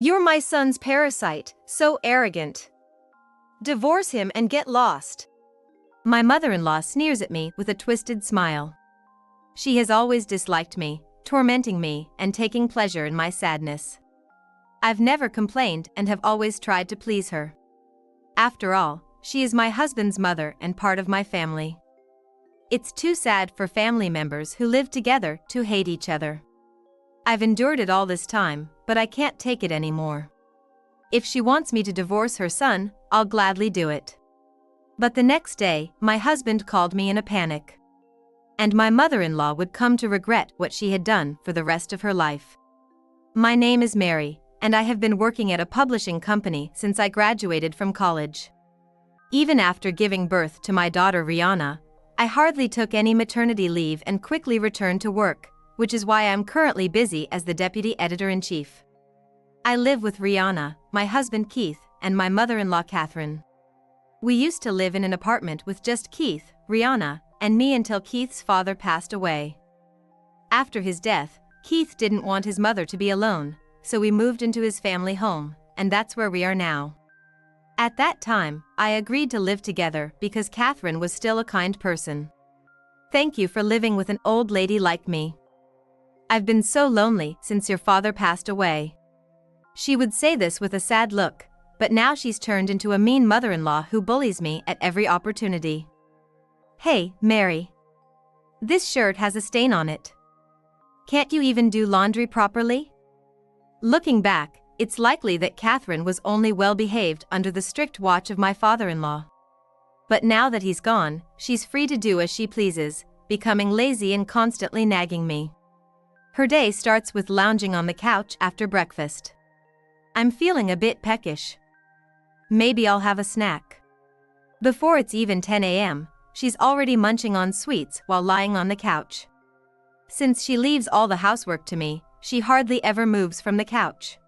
You're my son's parasite, so arrogant. Divorce him and get lost. My mother-in-law sneers at me with a twisted smile. She has always disliked me, tormenting me and taking pleasure in my sadness. I've never complained and have always tried to please her. After all, she is my husband's mother and part of my family. It's too sad for family members who live together to hate each other. I've endured it all this time, but I can't take it anymore. If she wants me to divorce her son, I'll gladly do it. But the next day, my husband called me in a panic. And my mother-in-law would come to regret what she had done for the rest of her life. My name is Mary, and I have been working at a publishing company since I graduated from college. Even after giving birth to my daughter Rihanna, I hardly took any maternity leave and quickly returned to work, which is why I'm currently busy as the deputy editor-in-chief. I live with Rihanna, my husband Keith, and my mother-in-law Catherine. We used to live in an apartment with just Keith, Rihanna, and me until Keith's father passed away. After his death, Keith didn't want his mother to be alone, so we moved into his family home, and that's where we are now. At that time, I agreed to live together because Catherine was still a kind person. Thank you for living with an old lady like me. I've been so lonely since your father passed away. She would say this with a sad look, but now she's turned into a mean mother-in-law who bullies me at every opportunity. Hey, Mary. This shirt has a stain on it. Can't you even do laundry properly? Looking back, it's likely that Catherine was only well-behaved under the strict watch of my father-in-law. But now that he's gone, she's free to do as she pleases, becoming lazy and constantly nagging me. Her day starts with lounging on the couch after breakfast. I'm feeling a bit peckish. Maybe I'll have a snack. Before it's even 10 a.m., she's already munching on sweets while lying on the couch. Since she leaves all the housework to me, she hardly ever moves from the couch.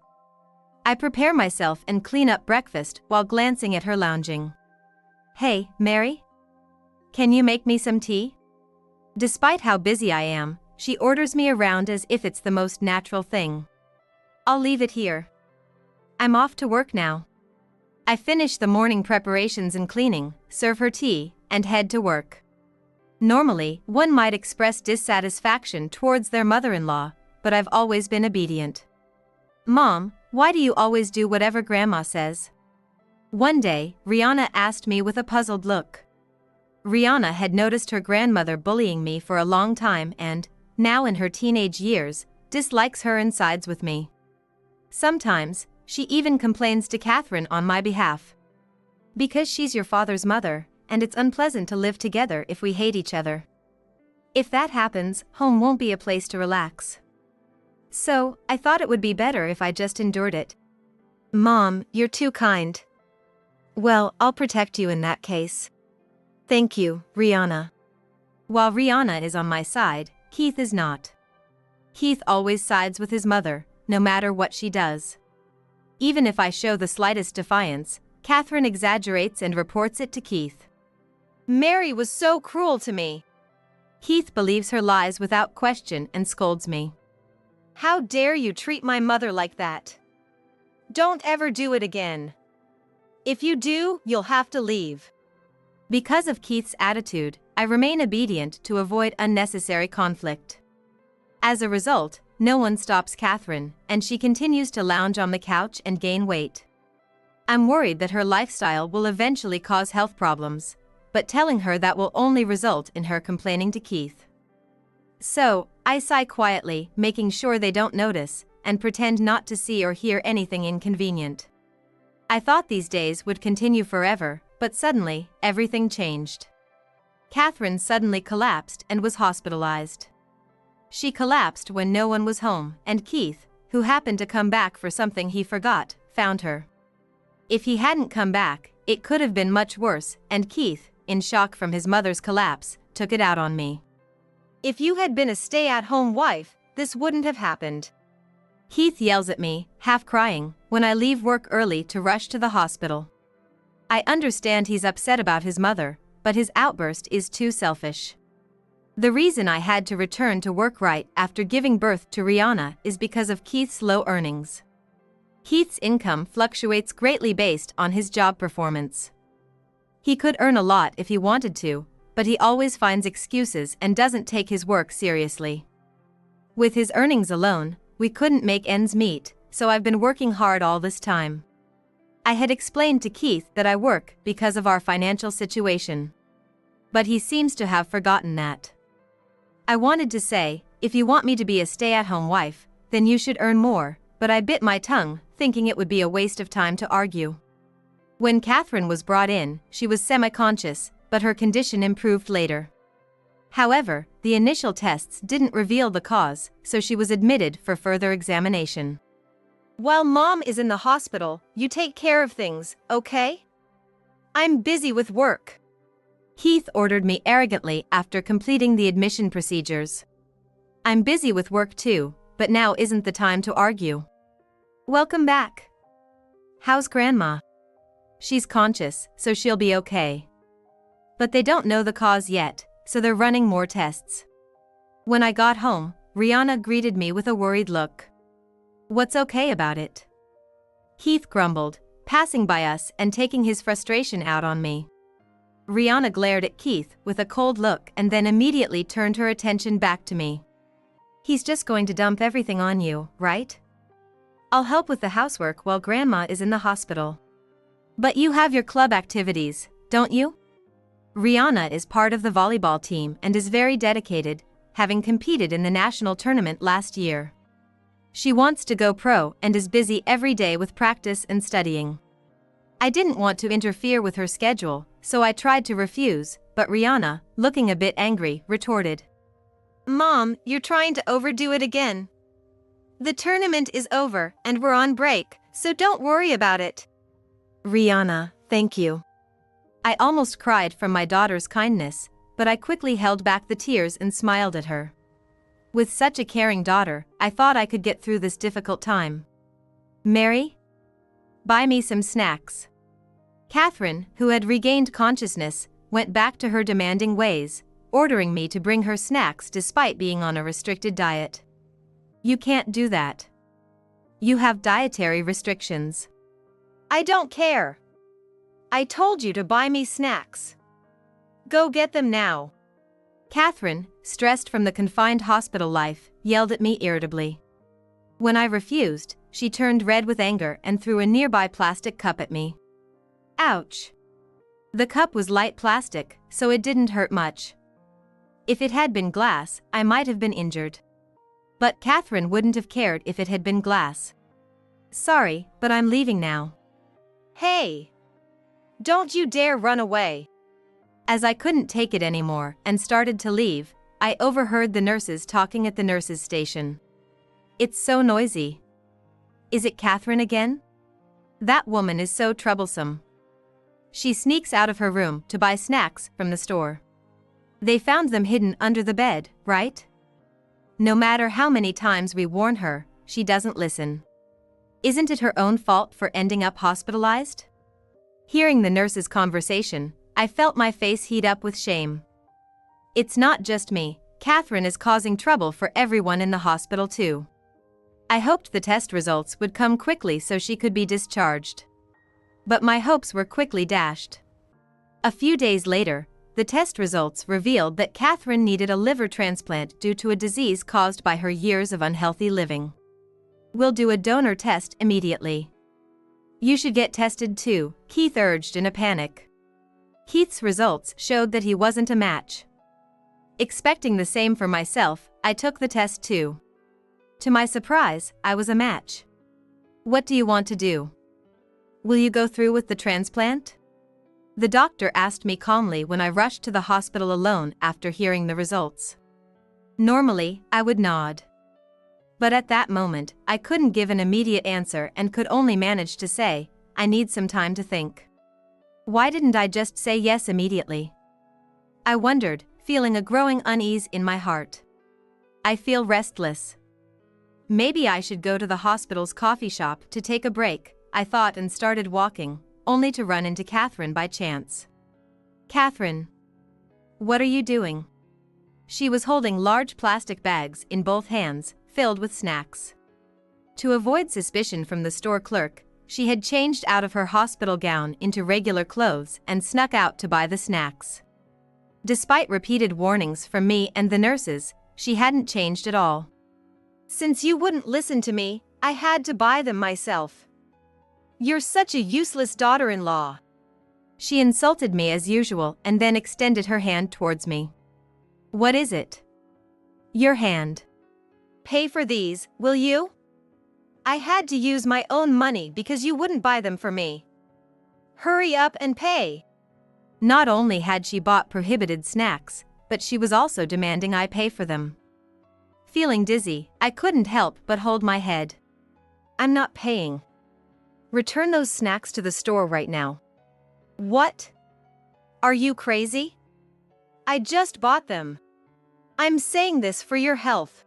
I prepare myself and clean up breakfast while glancing at her lounging. Hey, Mary? Can you make me some tea? Despite how busy I am, she orders me around as if it's the most natural thing. I'll leave it here. I'm off to work now. I finish the morning preparations and cleaning, serve her tea, and head to work. Normally, one might express dissatisfaction towards their mother-in-law, but I've always been obedient. Mom, why do you always do whatever Grandma says? One day, Rihanna asked me with a puzzled look. Rihanna had noticed her grandmother bullying me for a long time and, now in her teenage years, dislikes her and sides with me. Sometimes, she even complains to Catherine on my behalf. Because she's your father's mother, and it's unpleasant to live together if we hate each other. If that happens, home won't be a place to relax. So, I thought it would be better if I just endured it. Mom, you're too kind. Well, I'll protect you in that case. Thank you, Rihanna. While Rihanna is on my side, Keith is not. Keith always sides with his mother, no matter what she does. Even if I show the slightest defiance, Catherine exaggerates and reports it to Keith. Mary was so cruel to me. Keith believes her lies without question and scolds me. How dare you treat my mother like that? Don't ever do it again. If you do, you'll have to leave. Because of Keith's attitude, I remain obedient to avoid unnecessary conflict. As a result, no one stops Catherine, and she continues to lounge on the couch and gain weight. I'm worried that her lifestyle will eventually cause health problems, but telling her that will only result in her complaining to Keith. So, I sigh quietly, making sure they don't notice, and pretend not to see or hear anything inconvenient. I thought these days would continue forever, but suddenly, everything changed. Catherine suddenly collapsed and was hospitalized. She collapsed when no one was home, and Keith, who happened to come back for something he forgot, found her. If he hadn't come back, it could have been much worse, and Keith, in shock from his mother's collapse, took it out on me. If you had been a stay-at-home wife, this wouldn't have happened. Keith yells at me, half crying, when I leave work early to rush to the hospital. I understand he's upset about his mother, but his outburst is too selfish. The reason I had to return to work right after giving birth to Rihanna is because of Keith's low earnings. Heath's income fluctuates greatly based on his job performance. He could earn a lot if he wanted to, but he always finds excuses and doesn't take his work seriously. With his earnings alone, we couldn't make ends meet, so I've been working hard all this time. I had explained to Keith that I work because of our financial situation. But he seems to have forgotten that. I wanted to say, if you want me to be a stay-at-home wife, then you should earn more, but I bit my tongue, thinking it would be a waste of time to argue. When Catherine was brought in, she was semi-conscious, but her condition improved later. However, the initial tests didn't reveal the cause, so she was admitted for further examination. While Mom is in the hospital, you take care of things, okay? I'm busy with work. Heath ordered me arrogantly after completing the admission procedures. I'm busy with work too, but now isn't the time to argue. Welcome back. How's Grandma? She's conscious, so she'll be okay. But they don't know the cause yet, so they're running more tests. When I got home, Rihanna greeted me with a worried look. What's okay about it? Heath grumbled, passing by us and taking his frustration out on me. Rihanna glared at Keith with a cold look and then immediately turned her attention back to me. He's just going to dump everything on you, right? I'll help with the housework while Grandma is in the hospital. But you have your club activities, don't you? Rihanna is part of the volleyball team and is very dedicated, having competed in the national tournament last year. She wants to go pro and is busy every day with practice and studying. I didn't want to interfere with her schedule, so I tried to refuse, but Rihanna, looking a bit angry, retorted. Mom, you're trying to overdo it again. The tournament is over and we're on break, so don't worry about it. Rihanna, thank you. I almost cried from my daughter's kindness, but I quickly held back the tears and smiled at her. With such a caring daughter, I thought I could get through this difficult time. Mary? Buy me some snacks. Catherine, who had regained consciousness, went back to her demanding ways, ordering me to bring her snacks despite being on a restricted diet. You can't do that. You have dietary restrictions. I don't care. I told you to buy me snacks. Go get them now. Catherine, stressed from the confined hospital life, yelled at me irritably. When I refused, she turned red with anger and threw a nearby plastic cup at me. Ouch. The cup was light plastic, so it didn't hurt much. If it had been glass, I might have been injured. But Catherine wouldn't have cared if it had been glass. Sorry, but I'm leaving now. Hey! Don't you dare run away! As I couldn't take it anymore and started to leave, I overheard the nurses talking at the nurses' station. It's so noisy. Is it Catherine again? That woman is so troublesome. She sneaks out of her room to buy snacks from the store. They found them hidden under the bed, right? No matter how many times we warn her, she doesn't listen. Isn't it her own fault for ending up hospitalized? Hearing the nurses' conversation, I felt my face heat up with shame. It's not just me, Catherine is causing trouble for everyone in the hospital too. I hoped the test results would come quickly so she could be discharged. But my hopes were quickly dashed. A few days later, the test results revealed that Catherine needed a liver transplant due to a disease caused by her years of unhealthy living. We'll do a donor test immediately. You should get tested too, Keith urged in a panic. Keith's results showed that he wasn't a match. Expecting the same for myself, I took the test too. To my surprise, I was a match. What do you want to do? Will you go through with the transplant? The doctor asked me calmly when I rushed to the hospital alone after hearing the results. Normally, I would nod. But at that moment, I couldn't give an immediate answer and could only manage to say, I need some time to think. Why didn't I just say yes immediately? I wondered, feeling a growing unease in my heart. I feel restless. Maybe I should go to the hospital's coffee shop to take a break, I thought, and started walking, only to run into Catherine by chance. Catherine. What are you doing? She was holding large plastic bags in both hands, filled with snacks. To avoid suspicion from the store clerk, she had changed out of her hospital gown into regular clothes and snuck out to buy the snacks. Despite repeated warnings from me and the nurses, she hadn't changed at all. "Since you wouldn't listen to me, I had to buy them myself. You're such a useless daughter-in-law." She insulted me as usual and then extended her hand towards me. "What is it?" "Your hand. Pay for these, will you? I had to use my own money because you wouldn't buy them for me. Hurry up and pay." Not only had she bought prohibited snacks, but she was also demanding I pay for them. Feeling dizzy, I couldn't help but hold my head. "I'm not paying. Return those snacks to the store right now." "What? Are you crazy? I just bought them. I'm saying this for your health."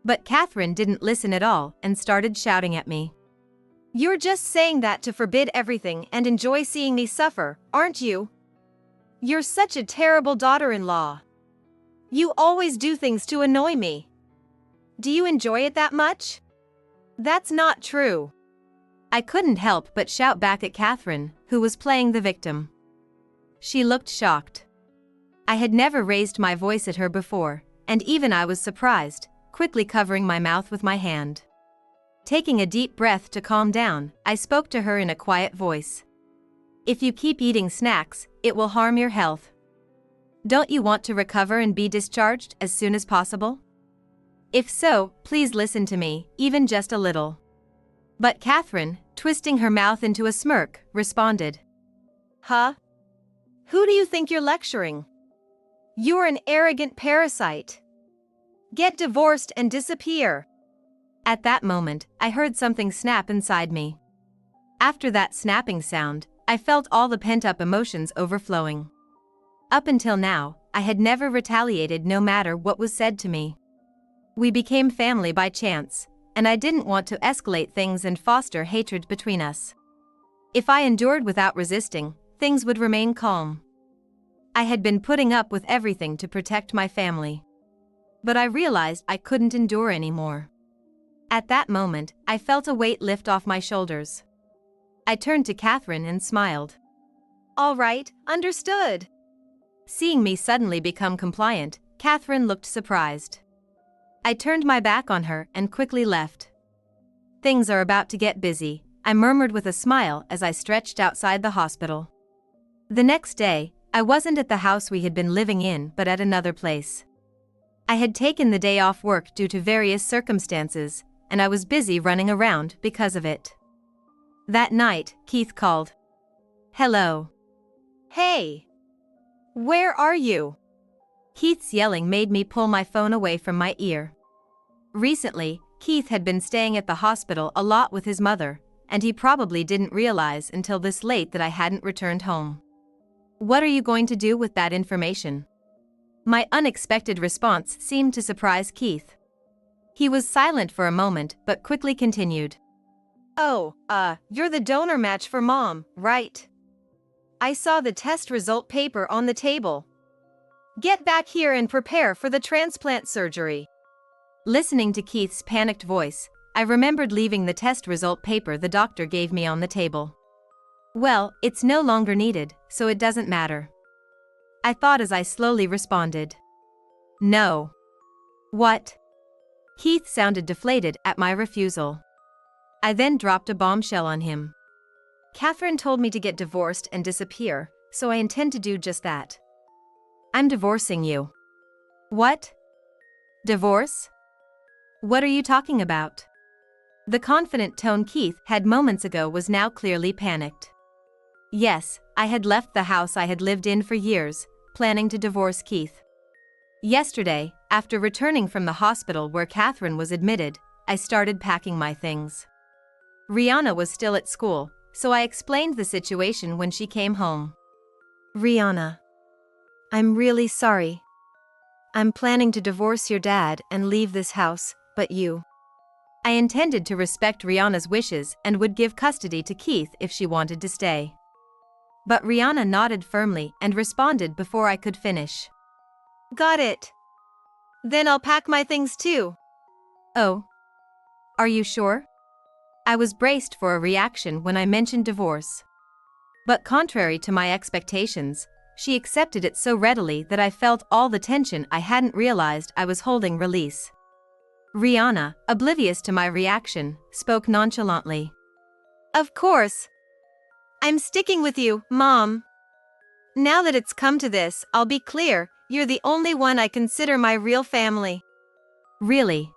But Catherine didn't listen at all and started shouting at me. "You're just saying that to forbid everything and enjoy seeing me suffer, aren't you? You're such a terrible daughter-in-law. You always do things to annoy me. Do you enjoy it that much? That's not true." I couldn't help but shout back at Catherine, who was playing the victim. She looked shocked. I had never raised my voice at her before, and even I was surprised, quickly covering my mouth with my hand. Taking a deep breath to calm down, I spoke to her in a quiet voice. "If you keep eating snacks, it will harm your health. Don't you want to recover and be discharged as soon as possible? If so, please listen to me, even just a little." But Catherine, twisting her mouth into a smirk, responded, "Huh? Who do you think you're lecturing? You're an arrogant parasite. Get divorced and disappear." At that moment, I heard something snap inside me. After that snapping sound, I felt all the pent-up emotions overflowing. Up until now, I had never retaliated no matter what was said to me. We became family by chance, and I didn't want to escalate things and foster hatred between us. If I endured without resisting, things would remain calm. I had been putting up with everything to protect my family. But I realized I couldn't endure anymore. At that moment, I felt a weight lift off my shoulders. I turned to Catherine and smiled. "All right, understood." Seeing me suddenly become compliant, Catherine looked surprised. I turned my back on her and quickly left. "Things are about to get busy," I murmured with a smile as I stretched outside the hospital. The next day, I wasn't at the house we had been living in but at another place. I had taken the day off work due to various circumstances, and I was busy running around because of it. That night, Keith called. "Hello." "Hey. Where are you?" Keith's yelling made me pull my phone away from my ear. Recently, Keith had been staying at the hospital a lot with his mother, and he probably didn't realize until this late that I hadn't returned home. "What are you going to do with that information?" My unexpected response seemed to surprise Keith. He was silent for a moment but quickly continued. "Oh, you're the donor match for Mom, right? I saw the test result paper on the table. Get back here and prepare for the transplant surgery." Listening to Keith's panicked voice, I remembered leaving the test result paper the doctor gave me on the table. "Well, it's no longer needed, so it doesn't matter," I thought as I slowly responded. "No." "What?" Keith sounded deflated at my refusal. I then dropped a bombshell on him. "Catherine told me to get divorced and disappear, so I intend to do just that. I'm divorcing you." "What? Divorce? What are you talking about?" The confident tone Keith had moments ago was now clearly panicked. Yes, I had left the house I had lived in for years, planning to divorce Keith. Yesterday, after returning from the hospital where Catherine was admitted, I started packing my things. Rihanna was still at school, so I explained the situation when she came home. "Rihanna, I'm really sorry. I'm planning to divorce your dad and leave this house, but you." I intended to respect Rihanna's wishes and would give custody to Keith if she wanted to stay. But Rihanna nodded firmly and responded before I could finish. "Got it. Then I'll pack my things too." "Oh. Are you sure?" I was braced for a reaction when I mentioned divorce. But contrary to my expectations, she accepted it so readily that I felt all the tension I hadn't realized I was holding release. Rihanna, oblivious to my reaction, spoke nonchalantly. Of course. I'm sticking with you, Mom. Now that it's come to this, I'll be clear, you're the only one I consider my real family. Really?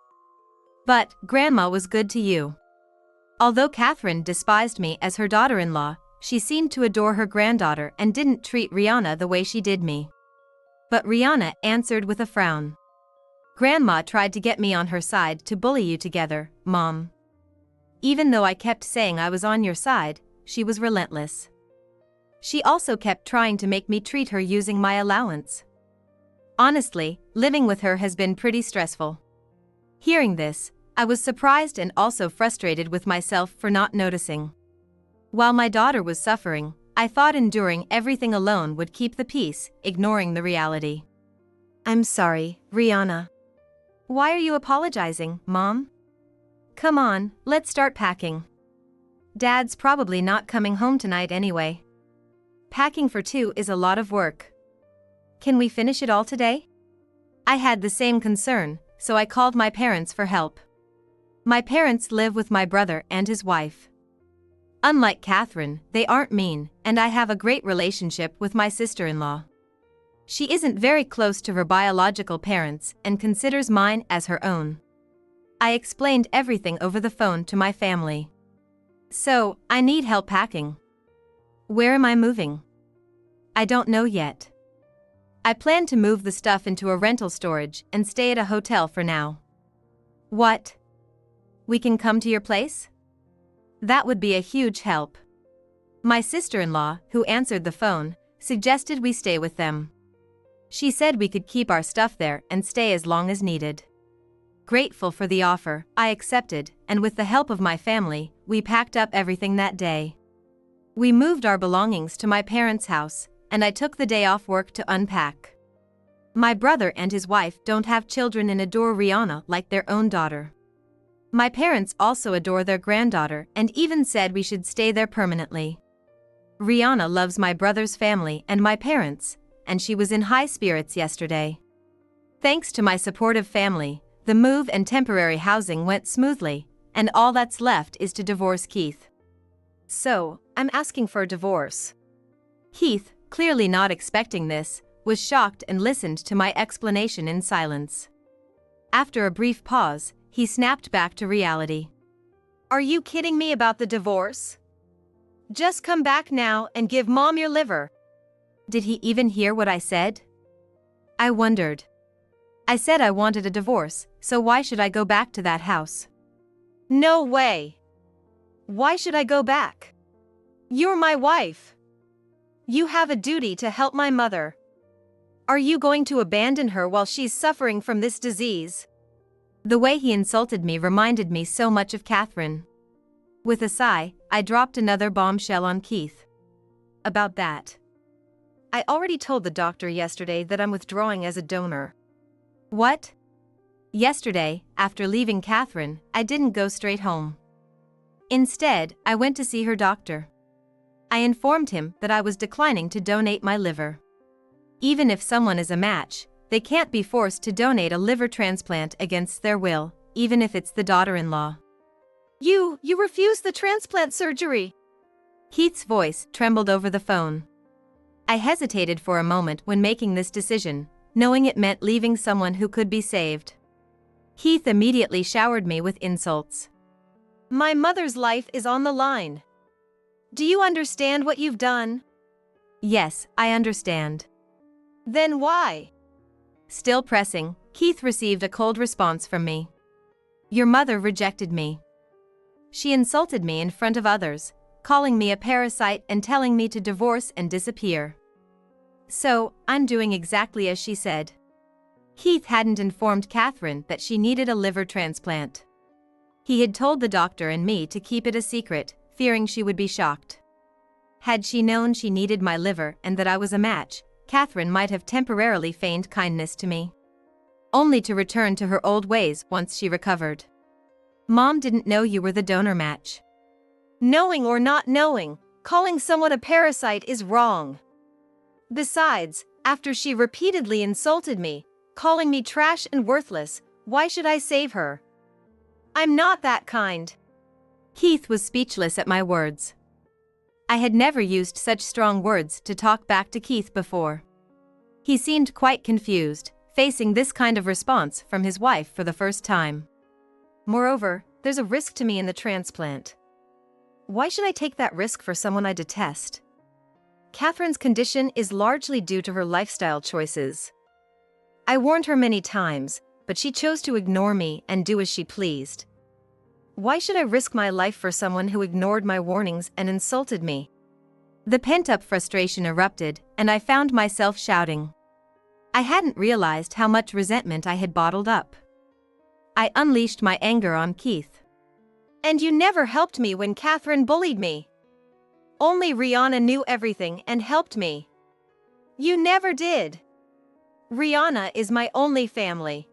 But Grandma was good to you. Although Catherine despised me as her daughter-in-law, she seemed to adore her granddaughter and didn't treat Rihanna the way she did me. But Rihanna answered with a frown. Grandma tried to get me on her side to bully you together, Mom. Even though I kept saying I was on your side, she was relentless. She also kept trying to make me treat her using my allowance. Honestly, living with her has been pretty stressful. Hearing this, I was surprised and also frustrated with myself for not noticing. While my daughter was suffering, I thought enduring everything alone would keep the peace, ignoring the reality. I'm sorry, Rihanna. Why are you apologizing, Mom? Come on, let's start packing. Dad's probably not coming home tonight anyway. Packing for two is a lot of work. Can we finish it all today? I had the same concern, so I called my parents for help. My parents live with my brother and his wife. Unlike Catherine, they aren't mean, and I have a great relationship with my sister-in-law. She isn't very close to her biological parents and considers mine as her own. I explained everything over the phone to my family. So, I need help packing. Where am I moving? I don't know yet. I plan to move the stuff into a rental storage and stay at a hotel for now. What? We can come to your place? That would be a huge help. My sister-in-law, who answered the phone, suggested we stay with them. She said we could keep our stuff there and stay as long as needed. Grateful for the offer, I accepted, and with the help of my family, we packed up everything that day. We moved our belongings to my parents' house, and I took the day off work to unpack. My brother and his wife don't have children and adore Rihanna like their own daughter. My parents also adore their granddaughter and even said we should stay there permanently. Rihanna loves my brother's family and my parents, and she was in high spirits yesterday. Thanks to my supportive family, the move and temporary housing went smoothly, and all that's left is to divorce Keith. So, I'm asking for a divorce. Keith, clearly not expecting this, was shocked and listened to my explanation in silence. After a brief pause, he snapped back to reality. Are you kidding me about the divorce? Just come back now and give Mom your liver. Did he even hear what I said? I wondered. I said I wanted a divorce, so why should I go back to that house? No way. Why should I go back? You're my wife. You have a duty to help my mother. Are you going to abandon her while she's suffering from this disease? The way he insulted me reminded me so much of Catherine. With a sigh, I dropped another bombshell on Keith. About that. I already told the doctor yesterday that I'm withdrawing as a donor. What? Yesterday, after leaving Catherine, I didn't go straight home. Instead, I went to see her doctor. I informed him that I was declining to donate my liver. Even if someone is a match, they can't be forced to donate a liver transplant against their will, even if it's the daughter-in-law. You refused the transplant surgery. Keith's voice trembled over the phone. I hesitated for a moment when making this decision, knowing it meant leaving someone who could be saved. Keith immediately showered me with insults. My mother's life is on the line. Do you understand what you've done? Yes, I understand. Then why? Still pressing, Keith received a cold response from me. Your mother rejected me. She insulted me in front of others, calling me a parasite and telling me to divorce and disappear. So, I'm doing exactly as she said. Keith hadn't informed Catherine that she needed a liver transplant. He had told the doctor and me to keep it a secret, fearing she would be shocked. Had she known she needed my liver and that I was a match, Catherine might have temporarily feigned kindness to me, only to return to her old ways once she recovered. Mom didn't know you were the donor match. Knowing or not knowing, calling someone a parasite is wrong. Besides, after she repeatedly insulted me, calling me trash and worthless, why should I save her? I'm not that kind. Keith was speechless at my words. I had never used such strong words to talk back to Keith before. He seemed quite confused, facing this kind of response from his wife for the first time. Moreover, there's a risk to me in the transplant. Why should I take that risk for someone I detest? Catherine's condition is largely due to her lifestyle choices. I warned her many times, but she chose to ignore me and do as she pleased. Why should I risk my life for someone who ignored my warnings and insulted me? The pent-up frustration erupted, and I found myself shouting. I hadn't realized how much resentment I had bottled up. I unleashed my anger on Keith. And you never helped me when Catherine bullied me. Only Rihanna knew everything and helped me. You never did. Rihanna is my only family.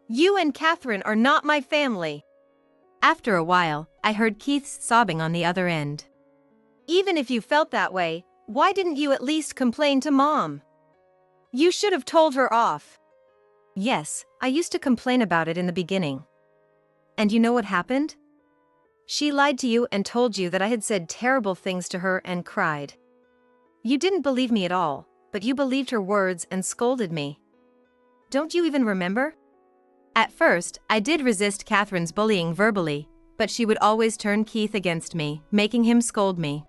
You and Catherine are not my family. After a while, I heard Keith's sobbing on the other end. Even if you felt that way, why didn't you at least complain to Mom? You should have told her off. Yes, I used to complain about it in the beginning. And you know what happened? She lied to you and told you that I had said terrible things to her and cried. You didn't believe me at all, but you believed her words and scolded me. Don't you even remember? At first, I did resist Catherine's bullying verbally, but she would always turn Keith against me, making him scold me.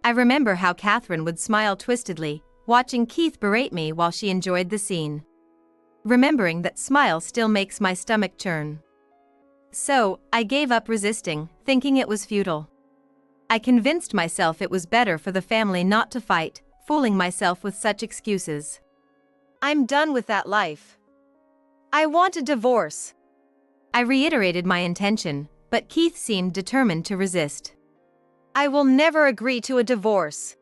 I remember how Catherine would smile twistedly, watching Keith berate me while she enjoyed the scene. Remembering that smile still makes my stomach churn. So, I gave up resisting, thinking it was futile. I convinced myself it was better for the family not to fight, fooling myself with such excuses. I'm done with that life. I want a divorce. I reiterated my intention, but Keith seemed determined to resist. I will never agree to a divorce.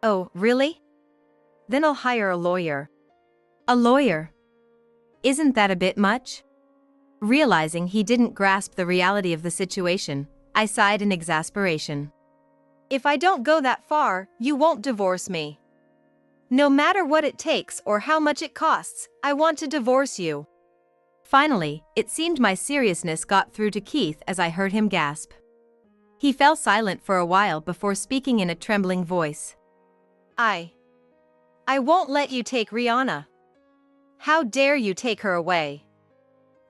Oh, really? Then I'll hire a lawyer. A lawyer? Isn't that a bit much? Realizing he didn't grasp the reality of the situation, I sighed in exasperation. If I don't go that far, you won't divorce me. No matter what it takes or how much it costs, I want to divorce you. Finally, it seemed my seriousness got through to Keith as I heard him gasp. He fell silent for a while before speaking in a trembling voice. I won't let you take Rihanna. How dare you take her away?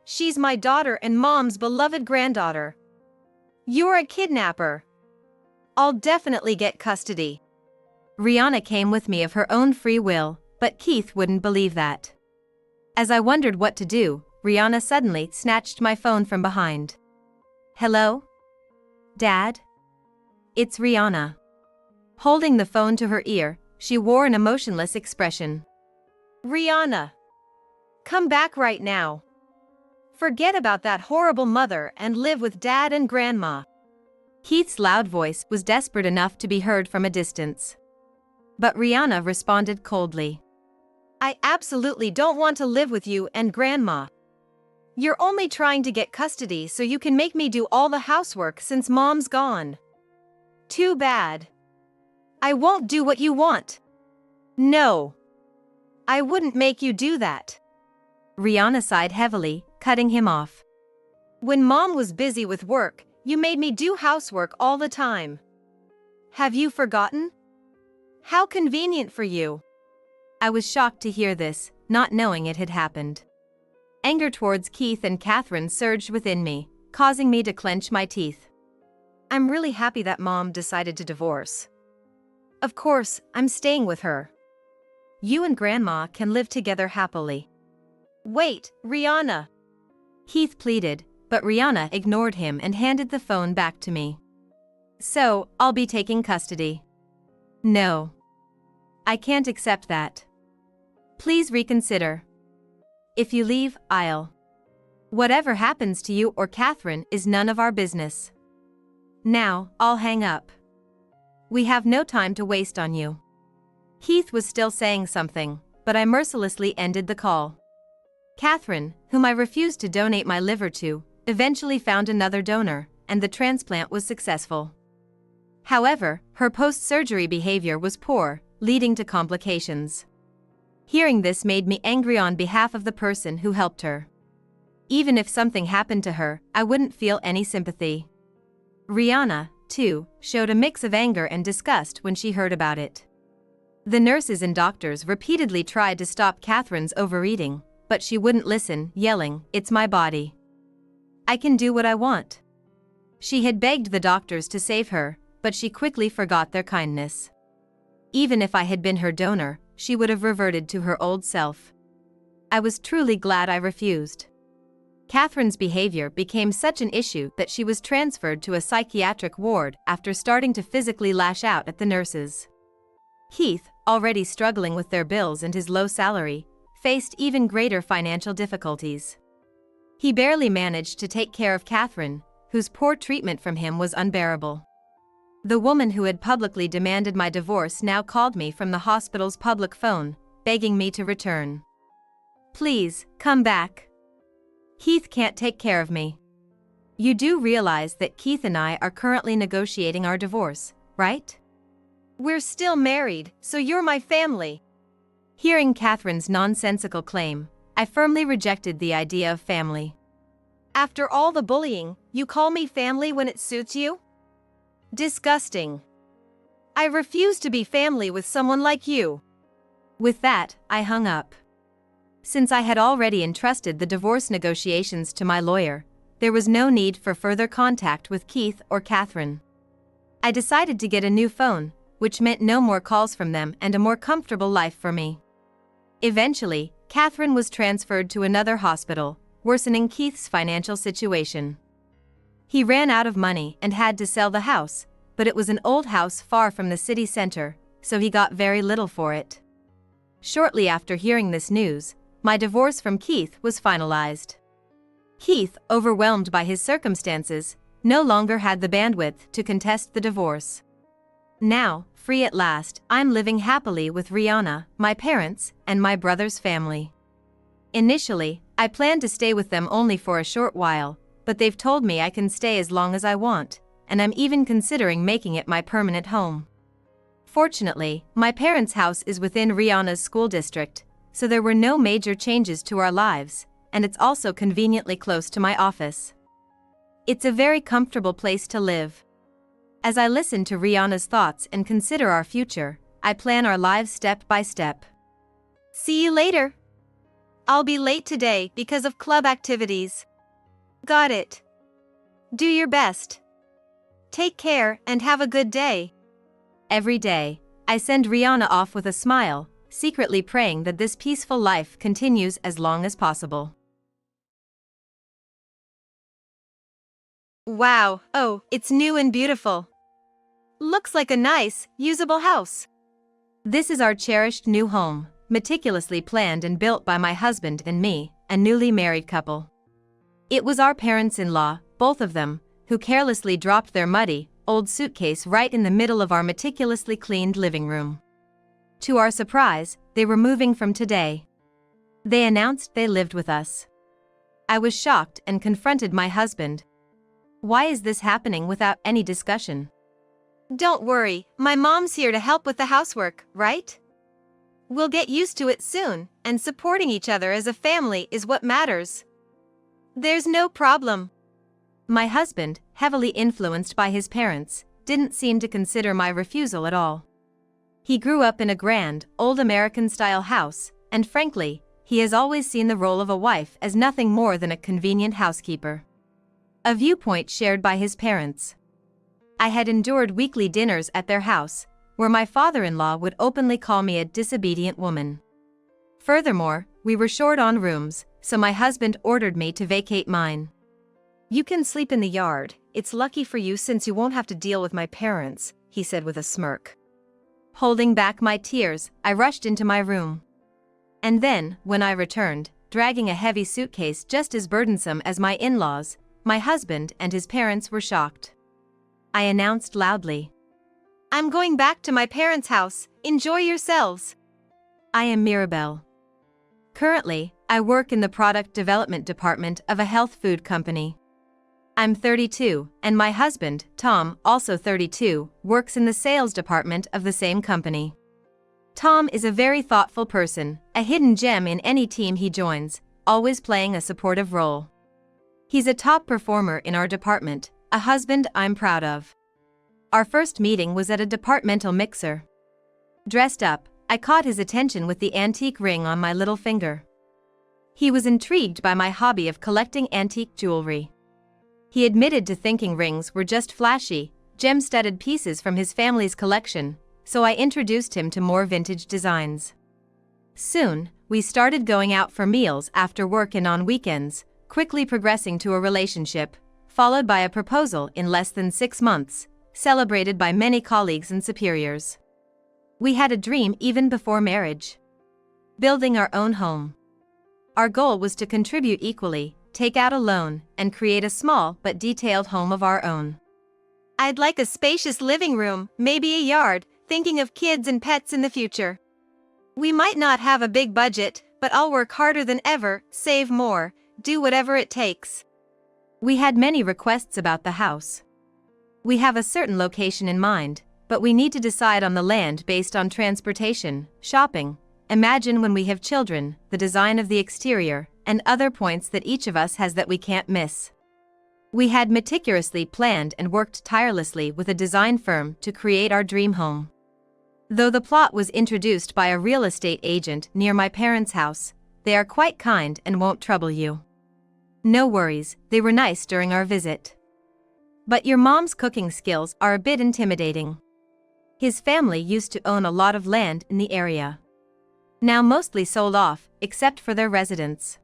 She's my daughter and Mom's beloved granddaughter. You're a kidnapper. I'll definitely get custody. Rihanna came with me of her own free will, but Keith wouldn't believe that. As I wondered what to do, Rihanna suddenly snatched my phone from behind. Hello? Dad? It's Rihanna. Holding the phone to her ear, she wore an emotionless expression. Rihanna. Come back right now. Forget about that horrible mother and live with Dad and Grandma. Keith's loud voice was desperate enough to be heard from a distance. But Rihanna responded coldly. I absolutely don't want to live with you and Grandma. You're only trying to get custody so you can make me do all the housework since Mom's gone. Too bad. I won't do what you want. No. I wouldn't make you do that. Rihanna sighed heavily, cutting him off. When Mom was busy with work, you made me do housework all the time. Have you forgotten? How convenient for you. I was shocked to hear this, not knowing it had happened. Anger towards Keith and Catherine surged within me, causing me to clench my teeth. I'm really happy that Mom decided to divorce. Of course, I'm staying with her. You and Grandma can live together happily. Wait, Rihanna. Keith pleaded, but Rihanna ignored him and handed the phone back to me. So, I'll be taking custody. No. I can't accept that. Please reconsider. If you leave, I'll. Whatever happens to you or Catherine is none of our business. Now, I'll hang up. We have no time to waste on you. Keith was still saying something, but I mercilessly ended the call. Catherine, whom I refused to donate my liver to, eventually found another donor, and the transplant was successful. However, her post-surgery behavior was poor, leading to complications. Hearing this made me angry on behalf of the person who helped her. Even if something happened to her, I wouldn't feel any sympathy. Rihanna, too, showed a mix of anger and disgust when she heard about it. The nurses and doctors repeatedly tried to stop Catherine's overeating, but she wouldn't listen, yelling, "It's my body. I can do what I want." She had begged the doctors to save her, but she quickly forgot their kindness. Even if I had been her donor, she would have reverted to her old self. I was truly glad I refused. Catherine's behavior became such an issue that she was transferred to a psychiatric ward after starting to physically lash out at the nurses. Keith, already struggling with their bills and his low salary, faced even greater financial difficulties. He barely managed to take care of Catherine, whose poor treatment from him was unbearable. The woman who had publicly demanded my divorce now called me from the hospital's public phone, begging me to return. "Please, come back. Keith can't take care of me." You do realize that Keith and I are currently negotiating our divorce, right? "We're still married, so you're my family." Hearing Catherine's nonsensical claim, I firmly rejected the idea of family. "After all the bullying, you call me family when it suits you? Disgusting. I refuse to be family with someone like you." With that, I hung up. Since I had already entrusted the divorce negotiations to my lawyer, there was no need for further contact with Keith or Catherine. I decided to get a new phone, which meant no more calls from them and a more comfortable life for me. Eventually, Catherine was transferred to another hospital, worsening Keith's financial situation. He ran out of money and had to sell the house, but it was an old house far from the city center, so he got very little for it. Shortly after hearing this news, my divorce from Keith was finalized. Keith, overwhelmed by his circumstances, no longer had the bandwidth to contest the divorce. Now, free at last, I'm living happily with Rihanna, my parents, and my brother's family. Initially, I planned to stay with them only for a short while, but they've told me I can stay as long as I want, and I'm even considering making it my permanent home. Fortunately, my parents' house is within Rihanna's school district, so there were no major changes to our lives, and it's also conveniently close to my office. It's a very comfortable place to live. As I listen to Rihanna's thoughts and consider our future, I plan our lives step by step. See you later. I'll be late today because of club activities. Got it. Do your best. Take care and have a good day. Every day, I send Rihanna off with a smile, secretly praying that this peaceful life continues as long as possible. Wow, oh, it's new and beautiful. Looks like a nice, usable house. This is our cherished new home, meticulously planned and built by my husband and me, a newly married couple. It was our parents-in-law, both of them, who carelessly dropped their muddy, old suitcase right in the middle of our meticulously cleaned living room. To our surprise, they were moving from today. They announced they lived with us. I was shocked and confronted my husband. Why is this happening without any discussion? Don't worry, my mom's here to help with the housework, right? We'll get used to it soon, and supporting each other as a family is what matters. There's no problem. My husband, heavily influenced by his parents, didn't seem to consider my refusal at all. He grew up in a grand, old American-style house, and frankly, he has always seen the role of a wife as nothing more than a convenient housekeeper. A viewpoint shared by his parents. I had endured weekly dinners at their house, where my father-in-law would openly call me a disobedient woman. Furthermore, we were short on rooms, so my husband ordered me to vacate mine. "You can sleep in the yard, it's lucky for you since you won't have to deal with my parents," he said with a smirk. Holding back my tears, I rushed into my room. And then, when I returned, dragging a heavy suitcase just as burdensome as my in-laws, my husband and his parents were shocked. I announced loudly, "I'm going back to my parents' house, enjoy yourselves." I am Mirabelle. Currently, I work in the product development department of a health food company. I'm 32, and my husband, Tom, also 32, works in the sales department of the same company. Tom is a very thoughtful person, a hidden gem in any team he joins, always playing a supportive role. He's a top performer in our department, a husband I'm proud of. Our first meeting was at a departmental mixer. Dressed up, I caught his attention with the antique ring on my little finger. He was intrigued by my hobby of collecting antique jewelry. He admitted to thinking rings were just flashy, gem-studded pieces from his family's collection, so I introduced him to more vintage designs. Soon, we started going out for meals after work and on weekends, quickly progressing to a relationship, followed by a proposal in less than 6 months, celebrated by many colleagues and superiors. We had a dream even before marriage: building our own home. Our goal was to contribute equally, take out a loan, and create a small but detailed home of our own. I'd like a spacious living room, maybe a yard, thinking of kids and pets in the future. We might not have a big budget, but I'll work harder than ever, save more, do whatever it takes. We had many requests about the house. We have a certain location in mind, but we need to decide on the land based on transportation, shopping, imagine when we have children, the design of the exterior, and other points that each of us has that we can't miss. We had meticulously planned and worked tirelessly with a design firm to create our dream home. Though the plot was introduced by a real estate agent near my parents' house, they are quite kind and won't trouble you. No worries, they were nice during our visit. But your mom's cooking skills are a bit intimidating. His family used to own a lot of land in the area. Now mostly sold off, except for their residents.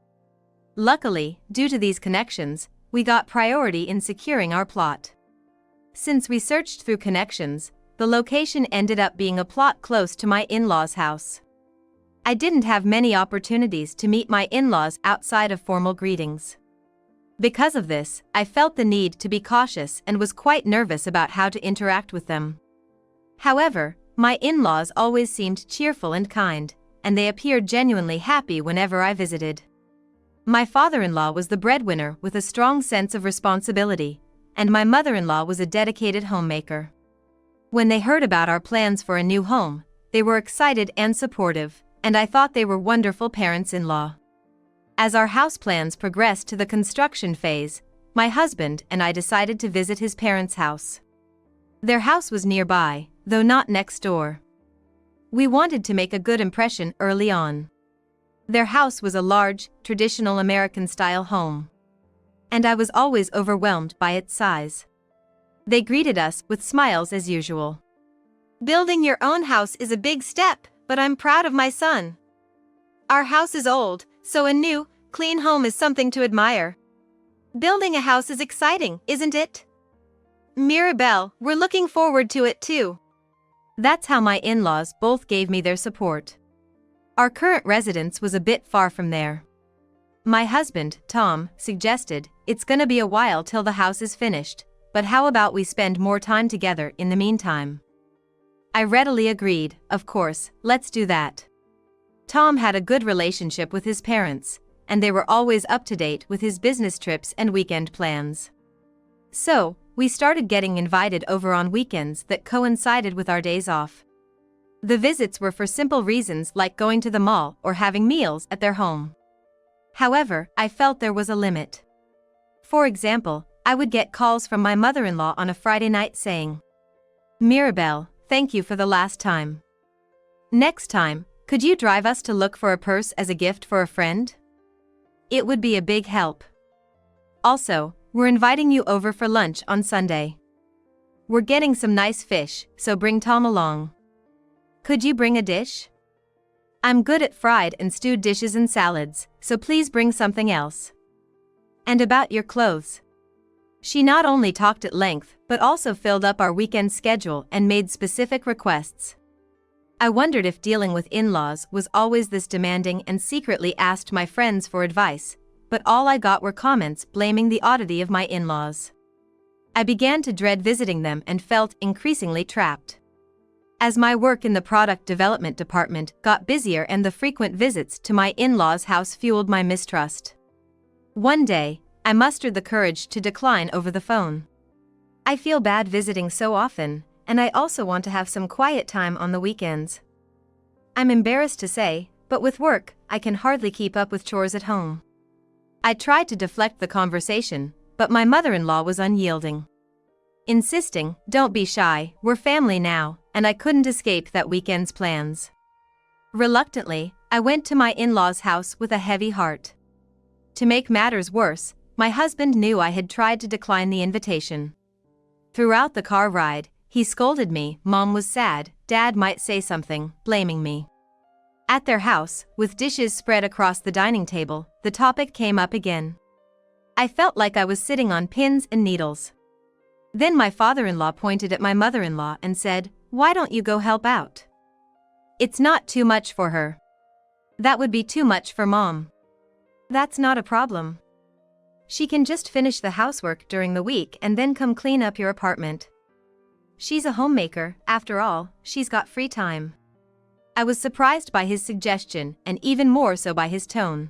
Luckily, due to these connections, we got priority in securing our plot. Since we searched through connections, the location ended up being a plot close to my in-laws' house. I didn't have many opportunities to meet my in-laws outside of formal greetings. Because of this, I felt the need to be cautious and was quite nervous about how to interact with them. However, my in-laws always seemed cheerful and kind, and they appeared genuinely happy whenever I visited. My father-in-law was the breadwinner with a strong sense of responsibility, and my mother-in-law was a dedicated homemaker. When they heard about our plans for a new home, they were excited and supportive, and I thought they were wonderful parents-in-law. As our house plans progressed to the construction phase, my husband and I decided to visit his parents' house. Their house was nearby, though not next door. We wanted to make a good impression early on. Their house was a large, traditional American-style home. And I was always overwhelmed by its size. They greeted us with smiles as usual. Building your own house is a big step, but I'm proud of my son. Our house is old, so a new, clean home is something to admire. Building a house is exciting, isn't it? Mirabelle, we're looking forward to it too. That's how my in-laws both gave me their support. Our current residence was a bit far from there. My husband, Tom, suggested, it's gonna be a while till the house is finished, but how about we spend more time together in the meantime? I readily agreed, of course, let's do that. Tom had a good relationship with his parents, and they were always up to date with his business trips and weekend plans. So, we started getting invited over on weekends that coincided with our days off. The visits were for simple reasons like going to the mall or having meals at their home. However, I felt there was a limit. For example, I would get calls from my mother-in-law on a Friday night saying, "Mirabelle, thank you for the last time. Next time, could you drive us to look for a purse as a gift for a friend? It would be a big help. Also, we're inviting you over for lunch on Sunday. We're getting some nice fish, so bring Tom along. Could you bring a dish? I'm good at fried and stewed dishes and salads, so please bring something else. And about your clothes." She not only talked at length, but also filled up our weekend schedule and made specific requests. I wondered if dealing with in-laws was always this demanding and secretly asked my friends for advice, but all I got were comments blaming the oddity of my in-laws. I began to dread visiting them and felt increasingly trapped. As my work in the product development department got busier and the frequent visits to my in-laws' house fueled my mistrust. One day, I mustered the courage to decline over the phone. I feel bad visiting so often, and I also want to have some quiet time on the weekends. I'm embarrassed to say, but with work, I can hardly keep up with chores at home. I tried to deflect the conversation, but my mother-in-law was unyielding. Insisting, "Don't be shy, we're family now," and I couldn't escape that weekend's plans. Reluctantly, I went to my in-laws' house with a heavy heart. To make matters worse, my husband knew I had tried to decline the invitation. Throughout the car ride, he scolded me. Mom was sad, Dad might say something, blaming me. At their house, with dishes spread across the dining table, the topic came up again. I felt like I was sitting on pins and needles. Then my father-in-law pointed at my mother-in-law and said, "Why don't you go help out? It's not too much for her. That would be too much for Mom." "That's not a problem. She can just finish the housework during the week and then come clean up your apartment. She's a homemaker, after all, she's got free time." I was surprised by his suggestion and even more so by his tone.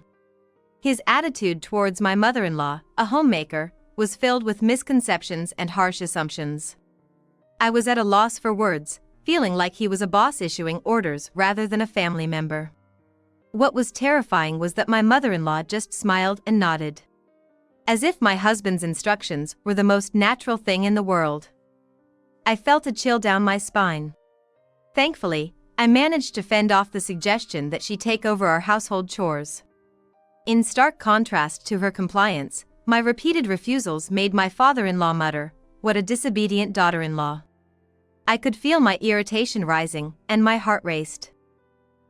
His attitude towards my mother-in-law, a homemaker, was filled with misconceptions and harsh assumptions. I was at a loss for words, feeling like he was a boss issuing orders rather than a family member. What was terrifying was that my mother-in-law just smiled and nodded, as if my husband's instructions were the most natural thing in the world. I felt a chill down my spine. Thankfully, I managed to fend off the suggestion that she take over our household chores. In stark contrast to her compliance, my repeated refusals made my father-in-law mutter, "What a disobedient daughter-in-law." I could feel my irritation rising, and my heart raced.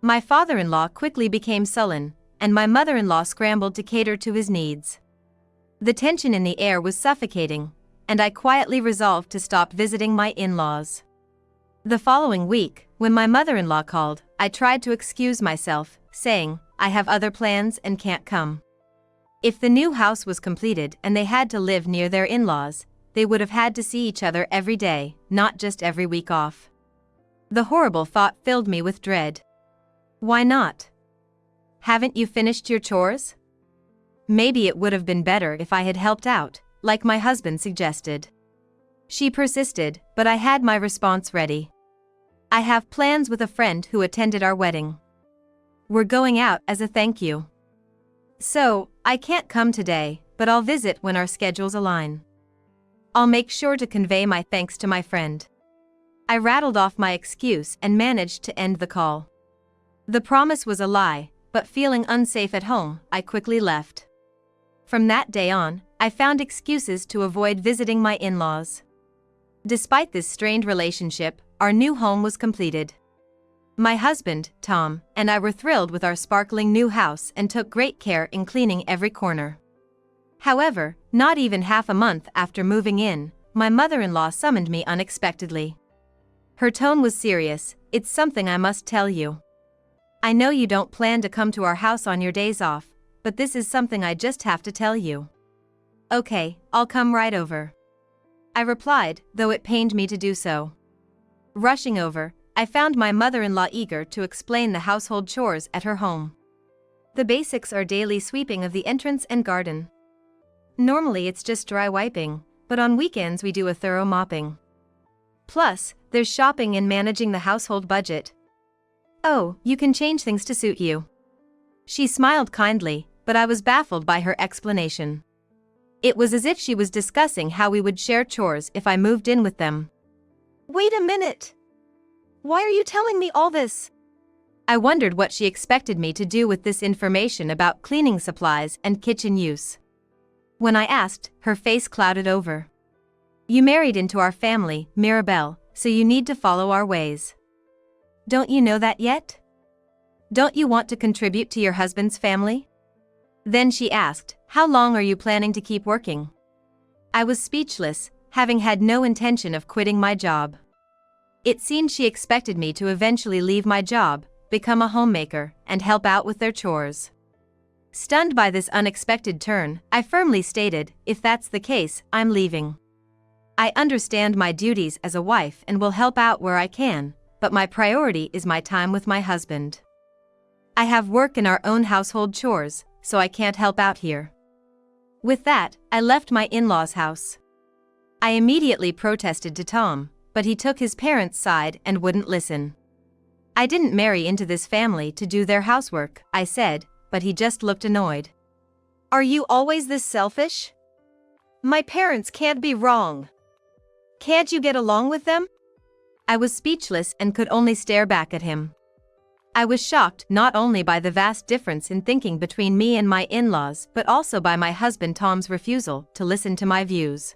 My father-in-law quickly became sullen, and my mother-in-law scrambled to cater to his needs. The tension in the air was suffocating, and I quietly resolved to stop visiting my in-laws. The following week, when my mother-in-law called, I tried to excuse myself, saying, "I have other plans and can't come." If the new house was completed and they had to live near their in-laws, they would have had to see each other every day, not just every week off. The horrible thought filled me with dread. Why not? Haven't you finished your chores? Maybe it would have been better if I had helped out, like my husband suggested. She persisted, but I had my response ready. "I have plans with a friend who attended our wedding. We're going out as a thank you. So, I can't come today, but I'll visit when our schedules align. I'll make sure to convey my thanks to my friend." I rattled off my excuse and managed to end the call. The promise was a lie, but feeling unsafe at home, I quickly left. From that day on, I found excuses to avoid visiting my in-laws. Despite this strained relationship, our new home was completed. My husband, Tom, and I were thrilled with our sparkling new house and took great care in cleaning every corner. However, not even half a month after moving in, my mother-in-law summoned me unexpectedly. Her tone was serious. "It's something I must tell you. I know you don't plan to come to our house on your days off, but this is something I just have to tell you." "Okay, I'll come right over," I replied, though it pained me to do so. Rushing over, I found my mother-in-law eager to explain the household chores at her home. The basics are daily sweeping of the entrance and garden. Normally it's just dry wiping, but on weekends we do a thorough mopping. Plus, there's shopping and managing the household budget. "Oh, you can change things to suit you." She smiled kindly, but I was baffled by her explanation. It was as if she was discussing how we would share chores if I moved in with them. "Wait a minute! Why are you telling me all this?" I wondered what she expected me to do with this information about cleaning supplies and kitchen use. When I asked, her face clouded over. "You married into our family, Mirabelle, so you need to follow our ways. Don't you know that yet? Don't you want to contribute to your husband's family?" Then she asked, "How long are you planning to keep working?" I was speechless, having had no intention of quitting my job. It seemed she expected me to eventually leave my job, become a homemaker, and help out with their chores. Stunned by this unexpected turn, I firmly stated, "If that's the case, I'm leaving. I understand my duties as a wife and will help out where I can, but my priority is my time with my husband. I have work in our own household chores, so I can't help out here." With that, I left my in-laws' house. I immediately protested to Tom, but he took his parents' side and wouldn't listen. I didn't marry into this family to do their housework, I said, but he just looked annoyed. Are you always this selfish? My parents can't be wrong. Can't you get along with them? I was speechless and could only stare back at him. I was shocked not only by the vast difference in thinking between me and my in-laws but also by my husband Tom's refusal to listen to my views.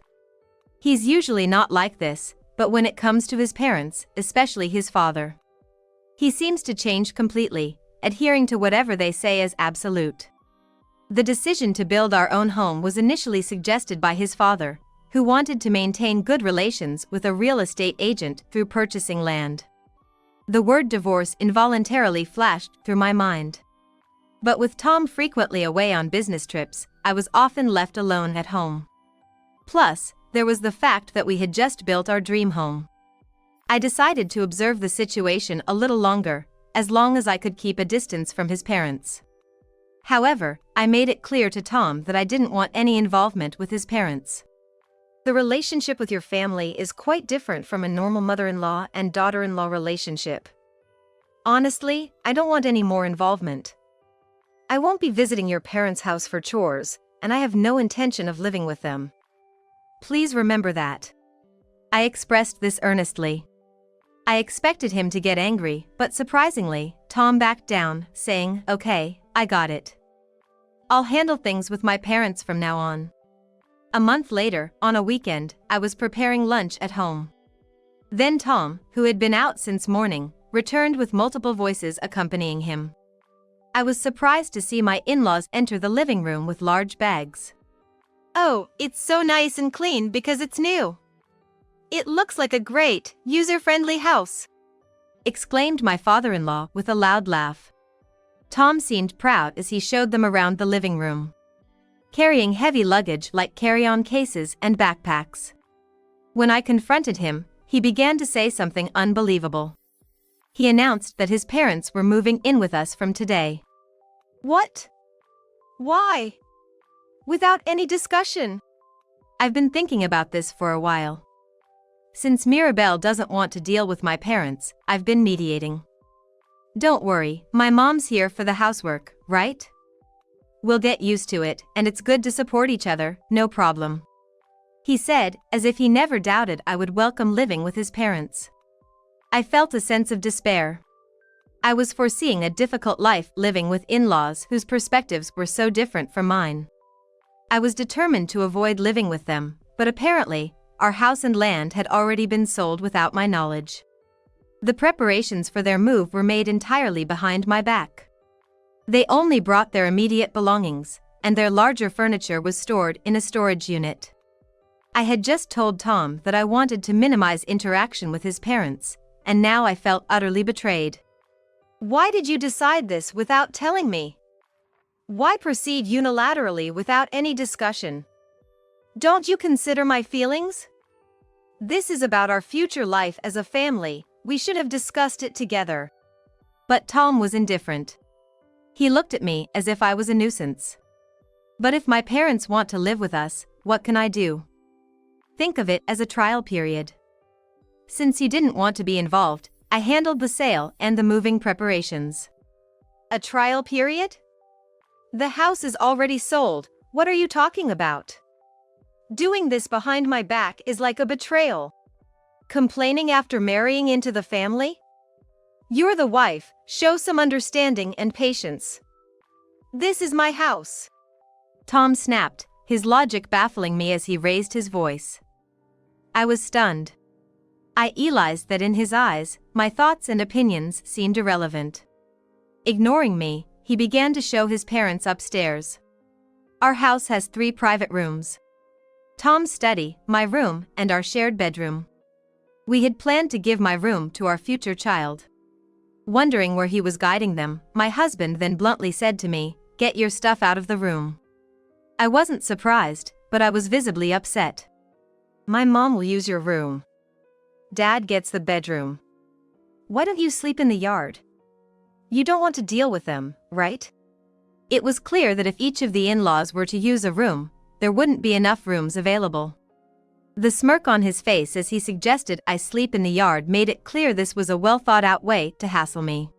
He's usually not like this, but when it comes to his parents, especially his father, he seems to change completely, adhering to whatever they say as absolute. The decision to build our own home was initially suggested by his father, who wanted to maintain good relations with a real estate agent through purchasing land. The word divorce involuntarily flashed through my mind. But with Tom frequently away on business trips, I was often left alone at home. Plus, there was the fact that we had just built our dream home. I decided to observe the situation a little longer, as long as I could keep a distance from his parents. However, I made it clear to Tom that I didn't want any involvement with his parents. The relationship with your family is quite different from a normal mother-in-law and daughter-in-law relationship. Honestly, I don't want any more involvement. I won't be visiting your parents' house for chores, and I have no intention of living with them. Please remember that. I expressed this earnestly. I expected him to get angry, but surprisingly, Tom backed down, saying, "Okay, I got it. I'll handle things with my parents from now on." A month later, on a weekend, I was preparing lunch at home. Then Tom, who had been out since morning, returned with multiple voices accompanying him. I was surprised to see my in-laws enter the living room with large bags. "Oh, it's so nice and clean because it's new. It looks like a great, user-friendly house," exclaimed my father-in-law with a loud laugh. Tom seemed proud as he showed them around the living room, carrying heavy luggage like carry-on cases and backpacks. When I confronted him, he began to say something unbelievable. He announced that his parents were moving in with us from today. What? Why? Without any discussion? I've been thinking about this for a while. Since Mirabelle doesn't want to deal with my parents, I've been mediating. Don't worry, my mom's here for the housework, right? We'll get used to it, and it's good to support each other, no problem. He said, as if he never doubted I would welcome living with his parents. I felt a sense of despair. I was foreseeing a difficult life living with in-laws whose perspectives were so different from mine. I was determined to avoid living with them, but apparently, our house and land had already been sold without my knowledge. The preparations for their move were made entirely behind my back. They only brought their immediate belongings, and their larger furniture was stored in a storage unit. I had just told Tom that I wanted to minimize interaction with his parents, and now I felt utterly betrayed. Why did you decide this without telling me? Why proceed unilaterally without any discussion? Don't you consider my feelings? This is about our future life as a family, we should have discussed it together. But Tom was indifferent. He looked at me as if I was a nuisance. But if my parents want to live with us, what can I do? Think of it as a trial period. Since he didn't want to be involved, I handled the sale and the moving preparations. A trial period? The house is already sold, what are you talking about? Doing this behind my back is like a betrayal. Complaining after marrying into the family? You're the wife, show some understanding and patience. This is my house. Tom snapped, his logic baffling me as he raised his voice. I was stunned. I realized that in his eyes, my thoughts and opinions seemed irrelevant. Ignoring me, he began to show his parents upstairs. Our house has 3 private rooms. Tom's study, my room, and our shared bedroom. We had planned to give my room to our future child. Wondering where he was guiding them, my husband then bluntly said to me, "Get your stuff out of the room." I wasn't surprised, but I was visibly upset. My mom will use your room. Dad gets the bedroom. Why don't you sleep in the yard? You don't want to deal with them, right? It was clear that if each of the in-laws were to use a room, there wouldn't be enough rooms available. The smirk on his face as he suggested I sleep in the yard made it clear this was a well-thought-out way to hassle me.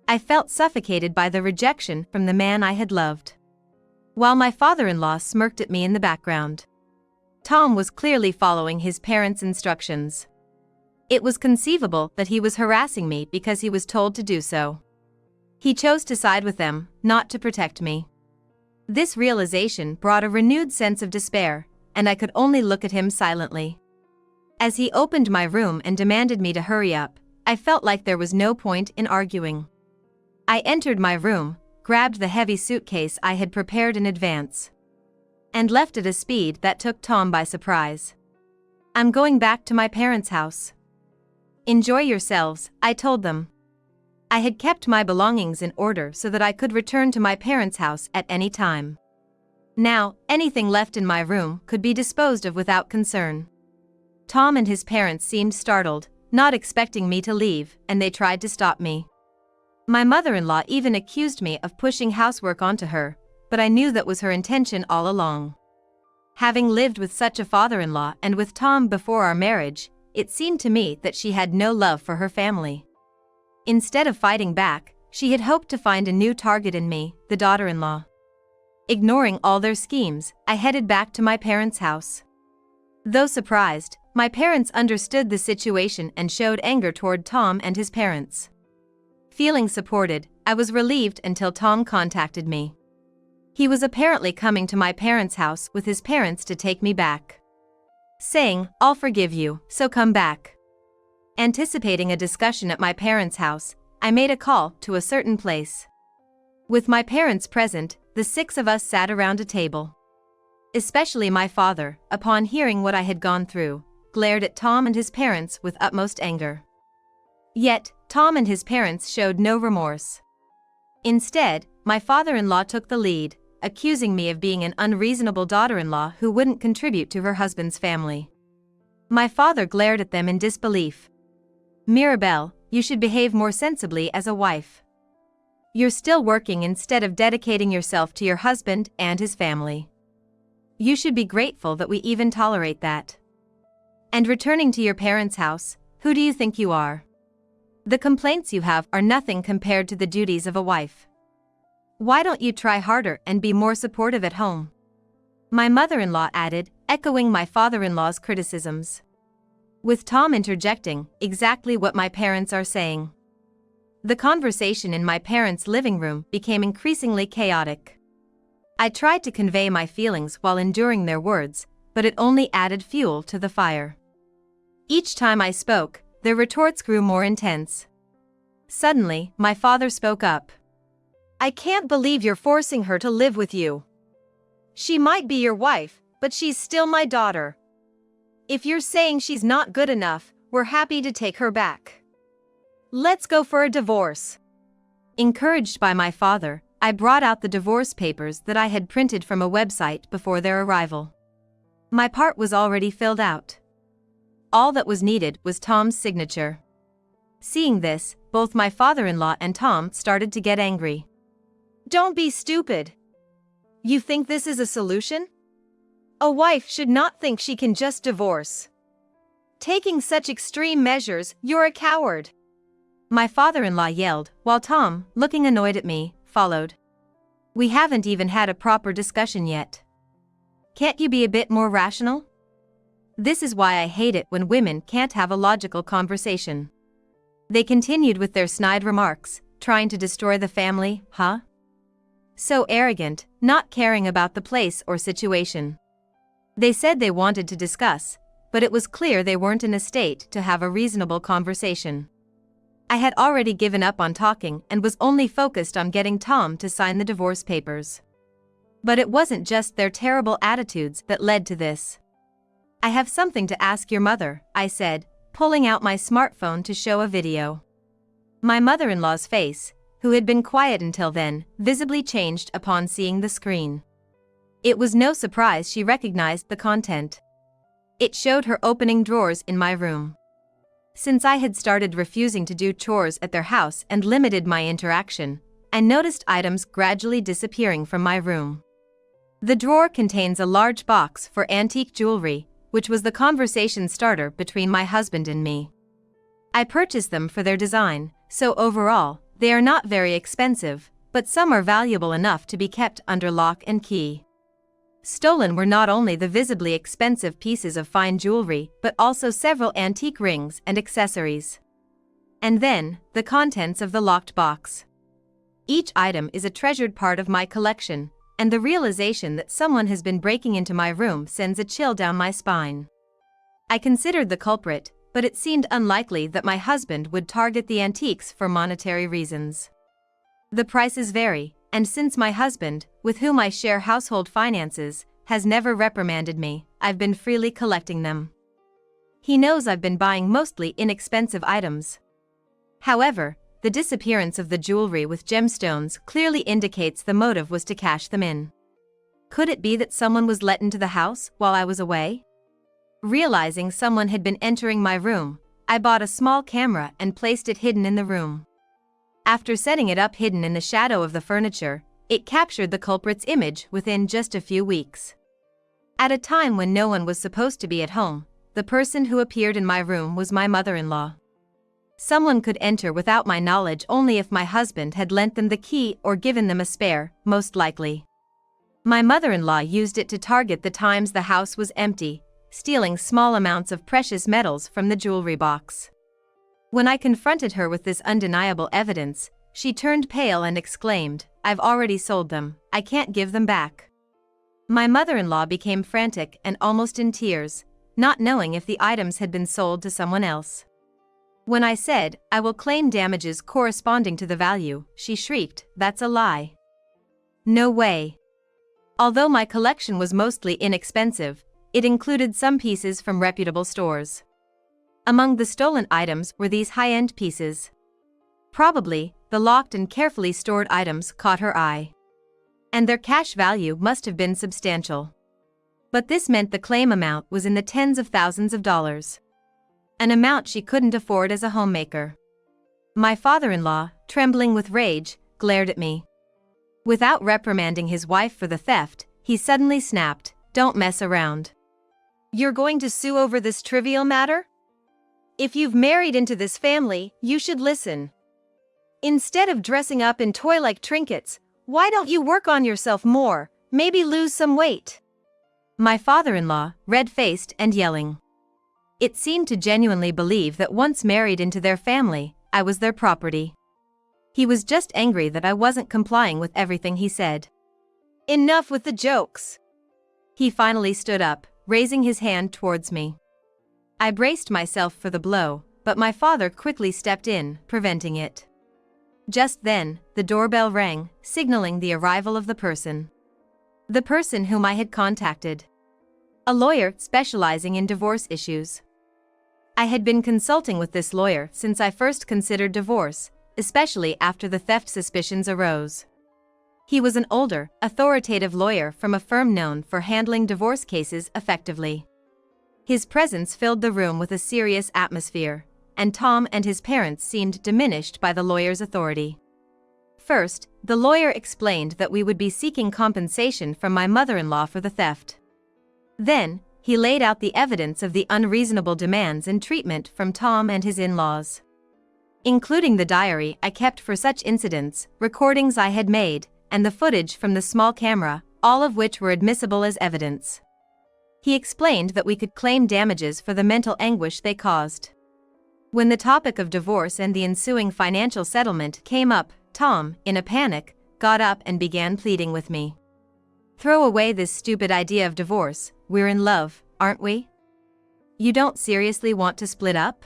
I felt suffocated by the rejection from the man I had loved. While my father-in-law smirked at me in the background. Tom was clearly following his parents' instructions. It was conceivable that he was harassing me because he was told to do so. He chose to side with them, not to protect me. This realization brought a renewed sense of despair, and I could only look at him silently. As he opened my room and demanded me to hurry up, I felt like there was no point in arguing. I entered my room, grabbed the heavy suitcase I had prepared in advance, and left at a speed that took Tom by surprise. "I'm going back to my parents' house." "Enjoy yourselves," I told them. I had kept my belongings in order so that I could return to my parents' house at any time. Now, anything left in my room could be disposed of without concern. Tom and his parents seemed startled, not expecting me to leave, and they tried to stop me. My mother-in-law even accused me of pushing housework onto her, but I knew that was her intention all along. Having lived with such a father-in-law and with Tom before our marriage, it seemed to me that she had no love for her family. Instead of fighting back, she had hoped to find a new target in me, the daughter-in-law. Ignoring all their schemes, I headed back to my parents' house. Though surprised, my parents understood the situation and showed anger toward Tom and his parents. Feeling supported, I was relieved until Tom contacted me. He was apparently coming to my parents' house with his parents to take me back, saying, "I'll forgive you, so come back." Anticipating a discussion at my parents' house, I made a call to a certain place. With my parents present, the 6 of us sat around a table. Especially my father, upon hearing what I had gone through, glared at Tom and his parents with utmost anger. Yet, Tom and his parents showed no remorse. Instead, my father-in-law took the lead, accusing me of being an unreasonable daughter-in-law who wouldn't contribute to her husband's family. My father glared at them in disbelief. "Mirabelle, you should behave more sensibly as a wife. You're still working instead of dedicating yourself to your husband and his family. You should be grateful that we even tolerate that. And returning to your parents' house, who do you think you are? The complaints you have are nothing compared to the duties of a wife. Why don't you try harder and be more supportive at home?" My mother-in-law added, echoing my father-in-law's criticisms. With Tom interjecting, exactly what my parents are saying. The conversation in my parents' living room became increasingly chaotic. I tried to convey my feelings while enduring their words, but it only added fuel to the fire. Each time I spoke, their retorts grew more intense. Suddenly, my father spoke up. "I can't believe you're forcing her to live with you. She might be your wife, but she's still my daughter. If you're saying she's not good enough, we're happy to take her back. Let's go for a divorce." Encouraged by my father, I brought out the divorce papers that I had printed from a website before their arrival. My part was already filled out. All that was needed was Tom's signature. Seeing this, both my father-in-law and Tom started to get angry. "Don't be stupid. You think this is a solution? A wife should not think she can just divorce. Taking such extreme measures, you're a coward." My father-in-law yelled, while Tom, looking annoyed at me, followed. "We haven't even had a proper discussion yet. Can't you be a bit more rational? This is why I hate it when women can't have a logical conversation." They continued with their snide remarks, trying to destroy the family, huh? So arrogant, not caring about the place or situation. They said they wanted to discuss, but it was clear they weren't in a state to have a reasonable conversation. I had already given up on talking and was only focused on getting Tom to sign the divorce papers. But it wasn't just their terrible attitudes that led to this. "I have something to ask your mother," I said, pulling out my smartphone to show a video. My mother-in-law's face, who had been quiet until then, visibly changed upon seeing the screen. It was no surprise she recognized the content. It showed her opening drawers in my room. Since I had started refusing to do chores at their house and limited my interaction, I noticed items gradually disappearing from my room. The drawer contains a large box for antique jewelry, which was the conversation starter between my husband and me. I purchased them for their design, so overall, they are not very expensive, but some are valuable enough to be kept under lock and key. Stolen were not only the visibly expensive pieces of fine jewelry but also several antique rings and accessories. And then, the contents of the locked box. Each item is a treasured part of my collection, and the realization that someone has been breaking into my room sends a chill down my spine. I considered the culprit, but it seemed unlikely that my husband would target the antiques for monetary reasons. The prices vary, and since my husband, with whom I share household finances, has never reprimanded me, I've been freely collecting them. He knows I've been buying mostly inexpensive items. However, the disappearance of the jewelry with gemstones clearly indicates the motive was to cash them in. Could it be that someone was let into the house while I was away? Realizing someone had been entering my room, I bought a small camera and placed it hidden in the room. After setting it up hidden in the shadow of the furniture, it captured the culprit's image within just a few weeks. At a time when no one was supposed to be at home, the person who appeared in my room was my mother-in-law. Someone could enter without my knowledge only if my husband had lent them the key or given them a spare, most likely. My mother-in-law used it to target the times the house was empty, stealing small amounts of precious metals from the jewelry box. When I confronted her with this undeniable evidence, she turned pale and exclaimed, "I've already sold them, I can't give them back." My mother-in-law became frantic and almost in tears, not knowing if the items had been sold to someone else. When I said, "I will claim damages corresponding to the value," she shrieked, "That's a lie. No way." Although my collection was mostly inexpensive, it included some pieces from reputable stores. Among the stolen items were these high-end pieces. Probably, the locked and carefully stored items caught her eye. And their cash value must have been substantial. But this meant the claim amount was in the tens of thousands of dollars. An amount she couldn't afford as a homemaker. My father-in-law, trembling with rage, glared at me. Without reprimanding his wife for the theft, he suddenly snapped, "Don't mess around. You're going to sue over this trivial matter? If you've married into this family, you should listen. Instead of dressing up in toy-like trinkets, why don't you work on yourself more, maybe lose some weight?" My father-in-law, red-faced and yelling. It seemed to genuinely believe that once married into their family, I was their property. He was just angry that I wasn't complying with everything he said. "Enough with the jokes." He finally stood up, raising his hand towards me. I braced myself for the blow, but my father quickly stepped in, preventing it. Just then, the doorbell rang, signaling the arrival of the person. The person whom I had contacted. A lawyer specializing in divorce issues. I had been consulting with this lawyer since I first considered divorce, especially after the theft suspicions arose. He was an older, authoritative lawyer from a firm known for handling divorce cases effectively. His presence filled the room with a serious atmosphere, and Tom and his parents seemed diminished by the lawyer's authority. First, the lawyer explained that we would be seeking compensation from my mother-in-law for the theft. Then, he laid out the evidence of the unreasonable demands and treatment from Tom and his in-laws. Including the diary I kept for such incidents, recordings I had made, and the footage from the small camera, all of which were admissible as evidence. He explained that we could claim damages for the mental anguish they caused. When the topic of divorce and the ensuing financial settlement came up, Tom, in a panic, got up and began pleading with me. "Throw away this stupid idea of divorce, we're in love, aren't we? You don't seriously want to split up?"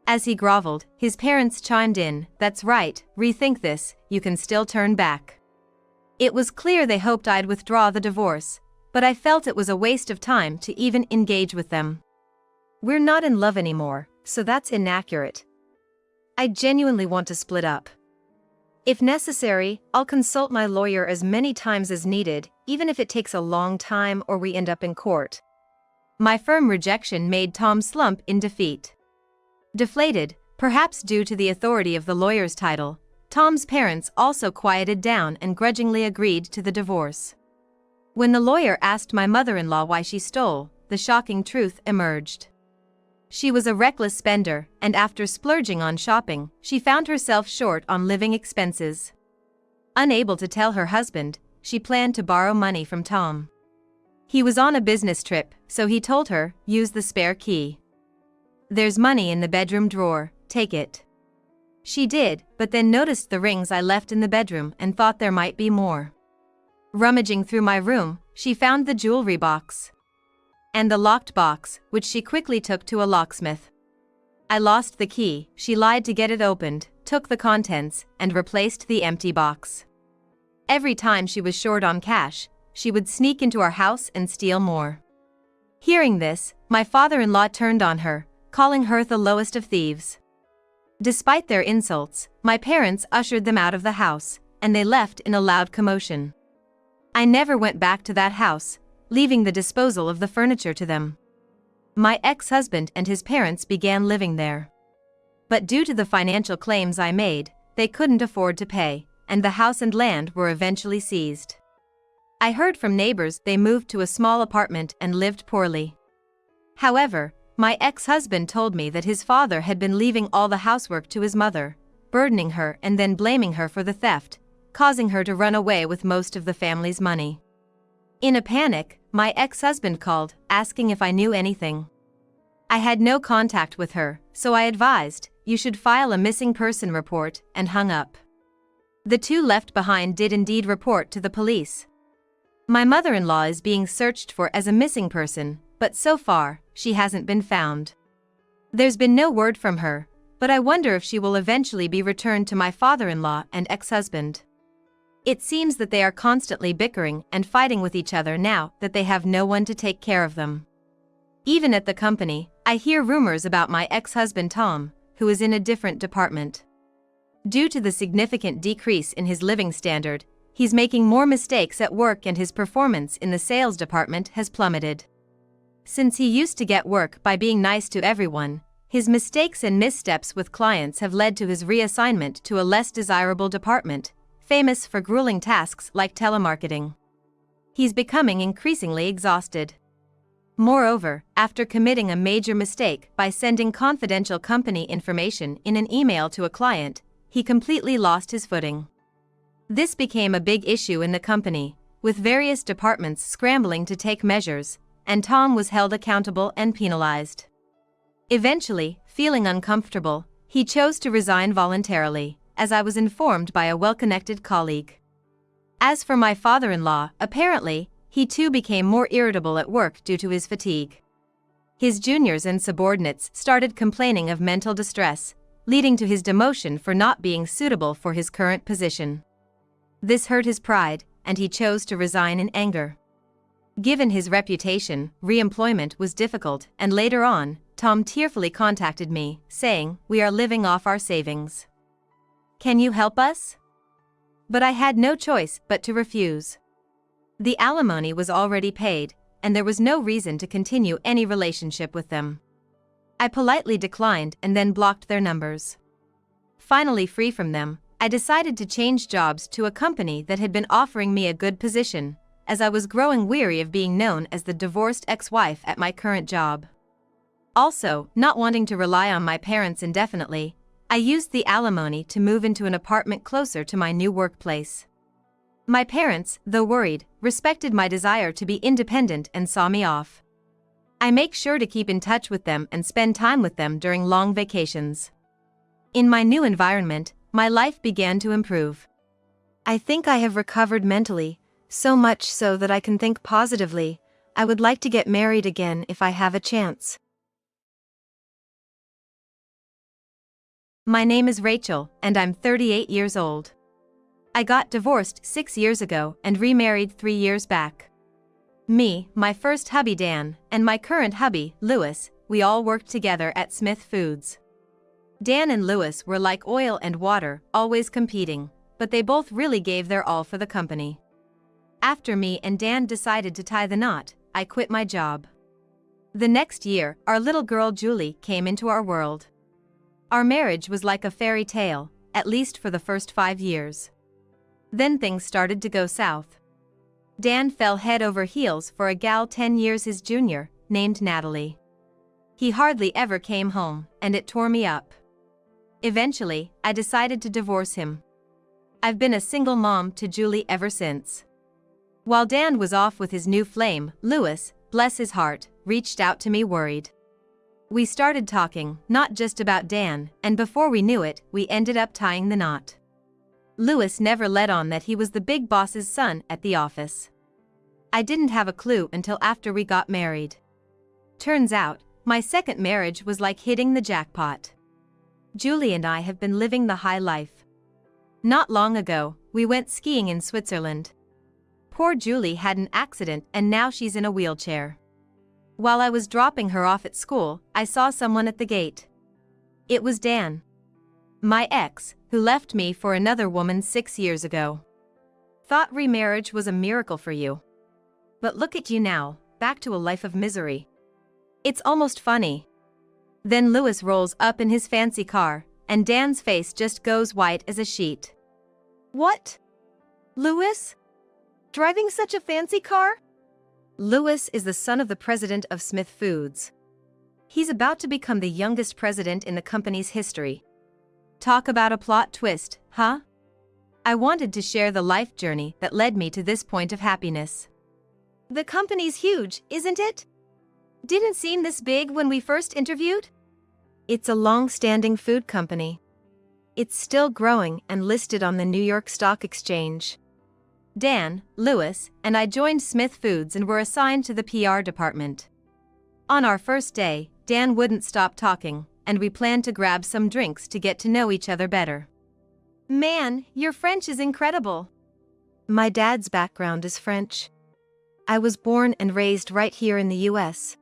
As he groveled, his parents chimed in, "That's right, rethink this, you can still turn back." It was clear they hoped I'd withdraw the divorce, but I felt it was a waste of time to even engage with them. "We're not in love anymore, so that's inaccurate. I genuinely want to split up. If necessary, I'll consult my lawyer as many times as needed, even if it takes a long time or we end up in court." My firm rejection made Tom slump in defeat. Deflated, perhaps due to the authority of the lawyer's title, Tom's parents also quieted down and grudgingly agreed to the divorce. When the lawyer asked my mother-in-law why she stole, the shocking truth emerged. She was a reckless spender, and after splurging on shopping, she found herself short on living expenses. Unable to tell her husband, she planned to borrow money from Tom. He was on a business trip, so he told her, "Use the spare key. There's money in the bedroom drawer, take it." She did, but then noticed the rings I left in the bedroom and thought there might be more. Rummaging through my room, she found the jewelry box and the locked box, which she quickly took to a locksmith. I lost the key, she lied to get it opened, took the contents, and replaced the empty box. Every time she was short on cash, she would sneak into our house and steal more. Hearing this, my father-in-law turned on her, calling her the lowest of thieves. Despite their insults, my parents ushered them out of the house, and they left in a loud commotion. I never went back to that house, leaving the disposal of the furniture to them. My ex-husband and his parents began living there. But due to the financial claims I made, they couldn't afford to pay, and the house and land were eventually seized. I heard from neighbors they moved to a small apartment and lived poorly. However, my ex-husband told me that his father had been leaving all the housework to his mother, burdening her and then blaming her for the theft, causing her to run away with most of the family's money. In a panic, my ex-husband called, asking if I knew anything. I had no contact with her, so I advised, "You should file a missing person report," and hung up. The two left behind did indeed report to the police. My mother-in-law is being searched for as a missing person, but so far, she hasn't been found. There's been no word from her, but I wonder if she will eventually be returned to my father-in-law and ex-husband. It seems that they are constantly bickering and fighting with each other now that they have no one to take care of them. Even at the company, I hear rumors about my ex-husband Tom, who is in a different department. Due to the significant decrease in his living standard, he's making more mistakes at work and his performance in the sales department has plummeted. Since he used to get work by being nice to everyone, his mistakes and missteps with clients have led to his reassignment to a less desirable department, famous for grueling tasks like telemarketing. He's becoming increasingly exhausted. Moreover, after committing a major mistake by sending confidential company information in an email to a client, he completely lost his footing. This became a big issue in the company, with various departments scrambling to take measures, and Tom was held accountable and penalized. Eventually, feeling uncomfortable, he chose to resign voluntarily, as I was informed by a well-connected colleague. As for my father-in-law, apparently, he too became more irritable at work due to his fatigue. His juniors and subordinates started complaining of mental distress, leading to his demotion for not being suitable for his current position. This hurt his pride, and he chose to resign in anger. Given his reputation, re-employment was difficult, and later on, Tom tearfully contacted me, saying, "We are living off our savings. Can you help us?" But I had no choice but to refuse. The alimony was already paid, and there was no reason to continue any relationship with them. I politely declined and then blocked their numbers. Finally free from them, I decided to change jobs to a company that had been offering me a good position, as I was growing weary of being known as the divorced ex-wife at my current job. Also, not wanting to rely on my parents indefinitely, I used the alimony to move into an apartment closer to my new workplace. My parents, though worried, respected my desire to be independent and saw me off. I make sure to keep in touch with them and spend time with them during long vacations. In my new environment, my life began to improve. I think I have recovered mentally, so much so that I can think positively. I would like to get married again if I have a chance. My name is Rachel, and I'm 38 years old. I got divorced 6 years ago and remarried 3 years back. Me, my first hubby Dan, and my current hubby, Lewis, we all worked together at Smith Foods. Dan and Lewis were like oil and water, always competing, but they both really gave their all for the company. After me and Dan decided to tie the knot, I quit my job. The next year, our little girl Julie came into our world. Our marriage was like a fairy tale, at least for the first 5 years. Then things started to go south. Dan fell head over heels for a gal 10 years his junior, named Natalie. He hardly ever came home, and it tore me up. Eventually, I decided to divorce him. I've been a single mom to Julie ever since. While Dan was off with his new flame, Lewis, bless his heart, reached out to me worried. We started talking, not just about Dan, and before we knew it, we ended up tying the knot. Lewis never let on that he was the big boss's son at the office. I didn't have a clue until after we got married. Turns out, my second marriage was like hitting the jackpot. Julie and I have been living the high life. Not long ago, we went skiing in Switzerland. Poor Julie had an accident and now she's in a wheelchair. While I was dropping her off at school, I saw someone at the gate. It was Dan. My ex, who left me for another woman 6 years ago. Thought remarriage was a miracle for you. But look at you now, back to a life of misery. It's almost funny. Then Lewis rolls up in his fancy car, and Dan's face just goes white as a sheet. What? Lewis? Driving such a fancy car? Lewis is the son of the president of Smith Foods. He's about to become the youngest president in the company's history. Talk about a plot twist, huh? I wanted to share the life journey that led me to this point of happiness. The company's huge, isn't it? Didn't seem this big when we first interviewed? It's a long-standing food company. It's still growing and listed on the New York Stock Exchange. Dan, Lewis, and I joined Smith Foods and were assigned to the PR department. On our first day, Dan wouldn't stop talking, and we planned to grab some drinks to get to know each other better. Man, your French is incredible. My dad's background is French. I was born and raised right here in the US.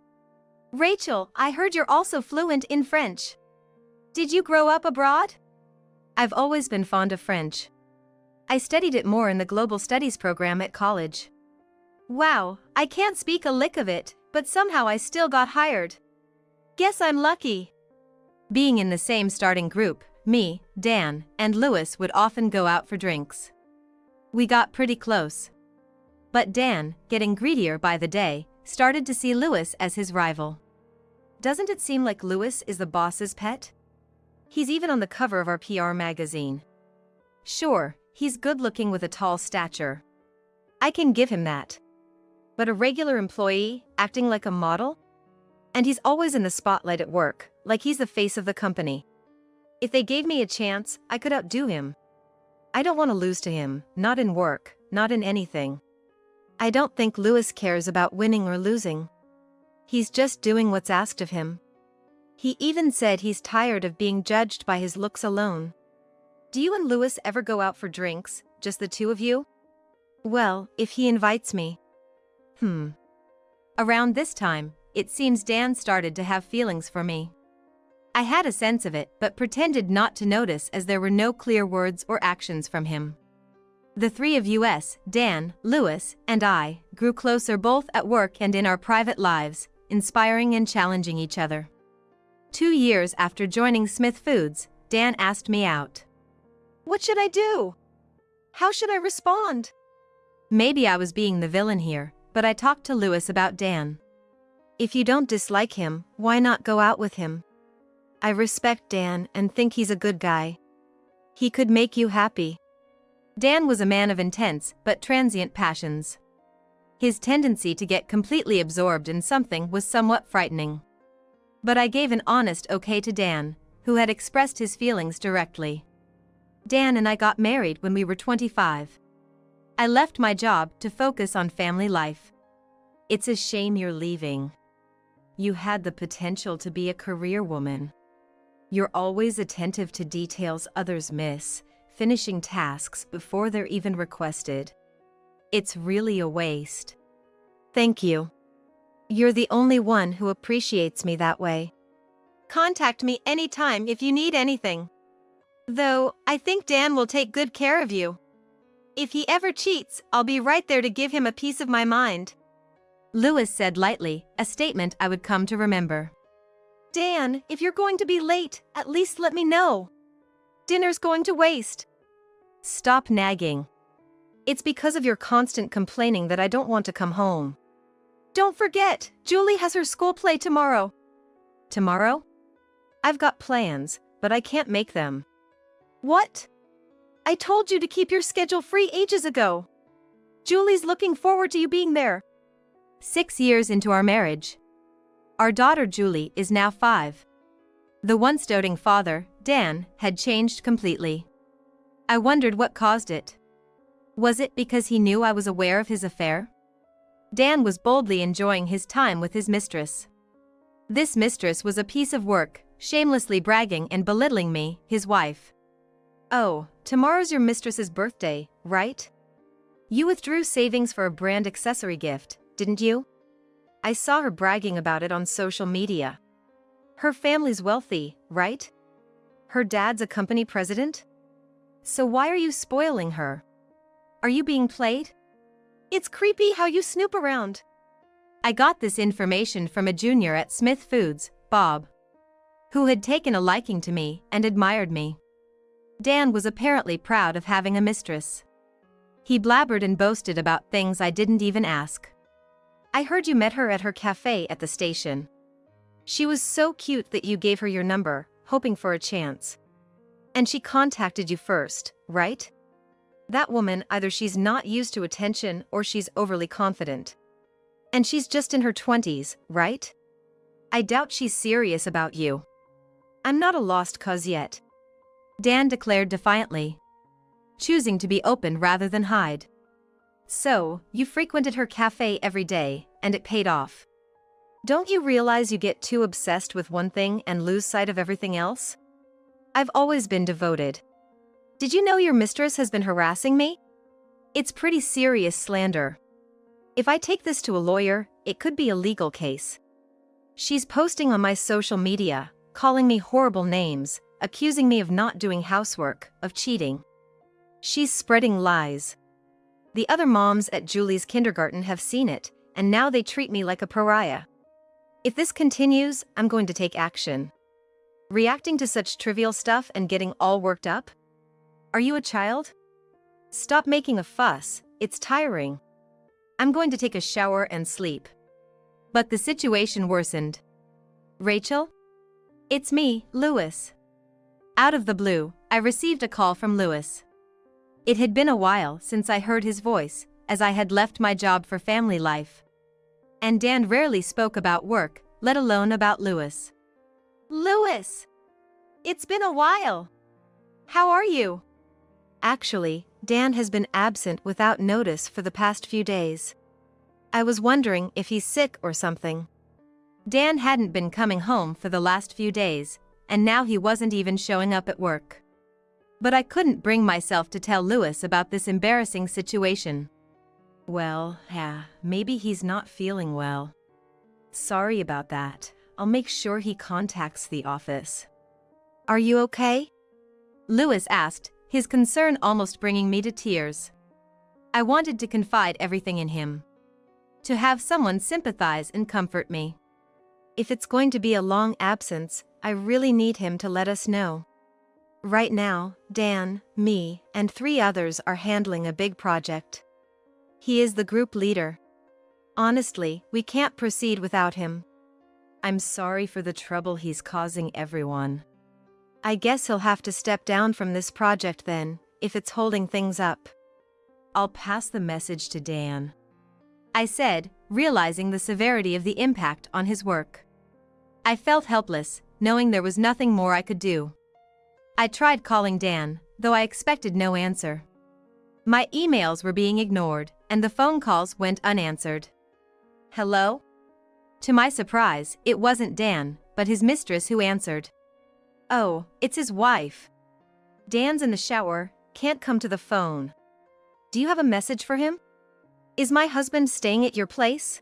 Rachel, I heard you're also fluent in French. Did you grow up abroad? I've always been fond of French. I studied it more in the Global Studies program at college. Wow, I can't speak a lick of it, but somehow I still got hired. Guess I'm lucky. Being in the same starting group, me, Dan, and Lewis would often go out for drinks. We got pretty close. But Dan, getting greedier by the day, started to see Lewis as his rival. Doesn't it seem like Lewis is the boss's pet? He's even on the cover of our PR magazine. Sure, he's good-looking with a tall stature. I can give him that. But a regular employee, acting like a model? And he's always in the spotlight at work, like he's the face of the company. If they gave me a chance, I could outdo him. I don't want to lose to him, not in work, not in anything. I don't think Lewis cares about winning or losing. He's just doing what's asked of him. He even said he's tired of being judged by his looks alone. Do you and Lewis ever go out for drinks, just the two of you? Well, if he invites me. Around this time, it seems Dan started to have feelings for me. I had a sense of it but pretended not to notice as there were no clear words or actions from him. The three of us, Dan, Lewis, and I, grew closer both at work and in our private lives, inspiring and challenging each other. 2 years after joining Smith Foods, Dan asked me out. What should I do? How should I respond? Maybe I was being the villain here, but I talked to Lewis about Dan. If you don't dislike him, why not go out with him? I respect Dan and think he's a good guy. He could make you happy. Dan was a man of intense but transient passions. His tendency to get completely absorbed in something was somewhat frightening. But I gave an honest okay to Dan, who had expressed his feelings directly. Dan and I got married when we were 25. I left my job to focus on family life. It's a shame you're leaving. You had the potential to be a career woman. You're always attentive to details others miss, finishing tasks before they're even requested. It's really a waste. Thank you. You're the only one who appreciates me that way. Contact me anytime if you need anything. Though, I think Dan will take good care of you. If he ever cheats, I'll be right there to give him a piece of my mind. Lewis said lightly, a statement I would come to remember. Dan, if you're going to be late, at least let me know. Dinner's going to waste. Stop nagging. It's because of your constant complaining that I don't want to come home. Don't forget, Julie has her school play tomorrow. Tomorrow? I've got plans, but I can't make them. What? I told you to keep your schedule free ages ago. Julie's looking forward to you being there. 6 years into our marriage. Our daughter Julie is now 5. The once doting father, Dan, had changed completely. I wondered what caused it. Was it because he knew I was aware of his affair? Dan was boldly enjoying his time with his mistress. This mistress was a piece of work, shamelessly bragging and belittling me, his wife. Oh, tomorrow's your mistress's birthday, right? You withdrew savings for a brand accessory gift, didn't you? I saw her bragging about it on social media. Her family's wealthy, right? Her dad's a company president? So why are you spoiling her? Are you being played? It's creepy how you snoop around. I got this information from a junior at Smith Foods, Bob, who had taken a liking to me and admired me. Dan was apparently proud of having a mistress. He blabbered and boasted about things I didn't even ask. I heard you met her at her cafe at the station. She was so cute that you gave her your number, hoping for a chance. And she contacted you first, right? That woman, either she's not used to attention or she's overly confident. And she's just in her 20s, right? I doubt she's serious about you. I'm not a lost cause yet. Dan declared defiantly, choosing to be open rather than hide. So, you frequented her cafe every day, and it paid off. Don't you realize you get too obsessed with one thing and lose sight of everything else? I've always been devoted. Did you know your mistress has been harassing me? It's pretty serious slander. If I take this to a lawyer, it could be a legal case. She's posting on my social media, calling me horrible names, accusing me of not doing housework, of cheating. She's spreading lies. The other moms at Julie's kindergarten have seen it, and now they treat me like a pariah. If this continues, I'm going to take action. Reacting to such trivial stuff and getting all worked up? Are you a child? Stop making a fuss, it's tiring. I'm going to take a shower and sleep. But the situation worsened. Rachel? It's me, Lewis. Out of the blue, I received a call from Lewis. It had been a while since I heard his voice, as I had left my job for family life. And Dan rarely spoke about work, let alone about Lewis. Lewis! It's been a while. How are you? Actually, Dan has been absent without notice for the past few days. I was wondering if he's sick or something. Dan hadn't been coming home for the last few days, and now he wasn't even showing up at work. But I couldn't bring myself to tell Lewis about this embarrassing situation. Well, maybe he's not feeling well. Sorry about that. I'll make sure he contacts the office. Are you okay? Lewis asked, his concern almost bringing me to tears. I wanted to confide everything in him. To have someone sympathize and comfort me. If it's going to be a long absence, I really need him to let us know. Right now, Dan, me, and 3 others are handling a big project. He is the group leader. Honestly, we can't proceed without him. I'm sorry for the trouble he's causing everyone. I guess he'll have to step down from this project then, if it's holding things up. I'll pass the message to Dan, I said, realizing the severity of the impact on his work. I felt helpless, knowing there was nothing more I could do. I tried calling Dan, though I expected no answer. My emails were being ignored, and the phone calls went unanswered. Hello? To my surprise, it wasn't Dan, but his mistress who answered. Oh, it's his wife. Dan's in the shower, can't come to the phone. Do you have a message for him? Is my husband staying at your place?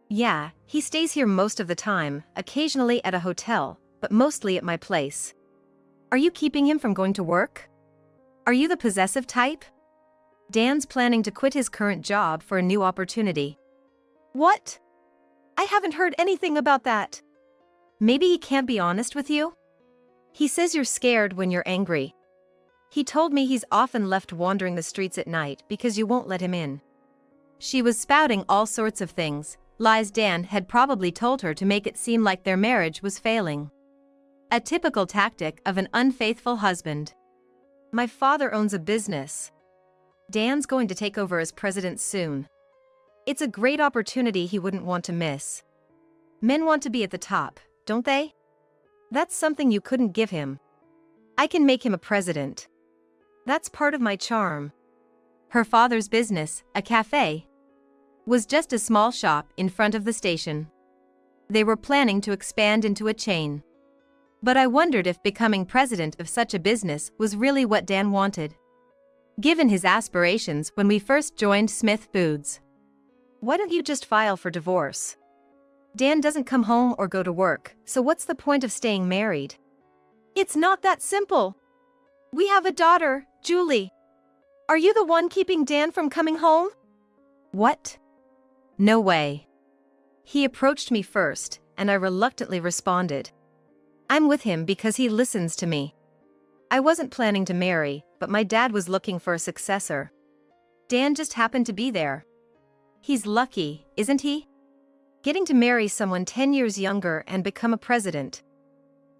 Yeah, he stays here most of the time, occasionally at a hotel, but mostly at my place. Are you keeping him from going to work? Are you the possessive type? Dan's planning to quit his current job for a new opportunity. What? I haven't heard anything about that. Maybe he can't be honest with you? He says you're scared when you're angry. He told me he's often left wandering the streets at night because you won't let him in. She was spouting all sorts of things, lies Dan had probably told her to make it seem like their marriage was failing. A typical tactic of an unfaithful husband. My father owns a business. Dan's going to take over as president soon. It's a great opportunity he wouldn't want to miss. Men want to be at the top, don't they? That's something you couldn't give him. I can make him a president. That's part of my charm. Her father's business, a cafe, was just a small shop in front of the station. They were planning to expand into a chain. But I wondered if becoming president of such a business was really what Dan wanted, given his aspirations when we first joined Smith Foods. Why don't you just file for divorce? Dan doesn't come home or go to work, so what's the point of staying married? It's not that simple. We have a daughter, Julie. Are you the one keeping Dan from coming home? What? No way. He approached me first, and I reluctantly responded. I'm with him because he listens to me. I wasn't planning to marry, but my dad was looking for a successor. Dan just happened to be there. He's lucky, isn't he? Getting to marry someone 10 years younger and become a president.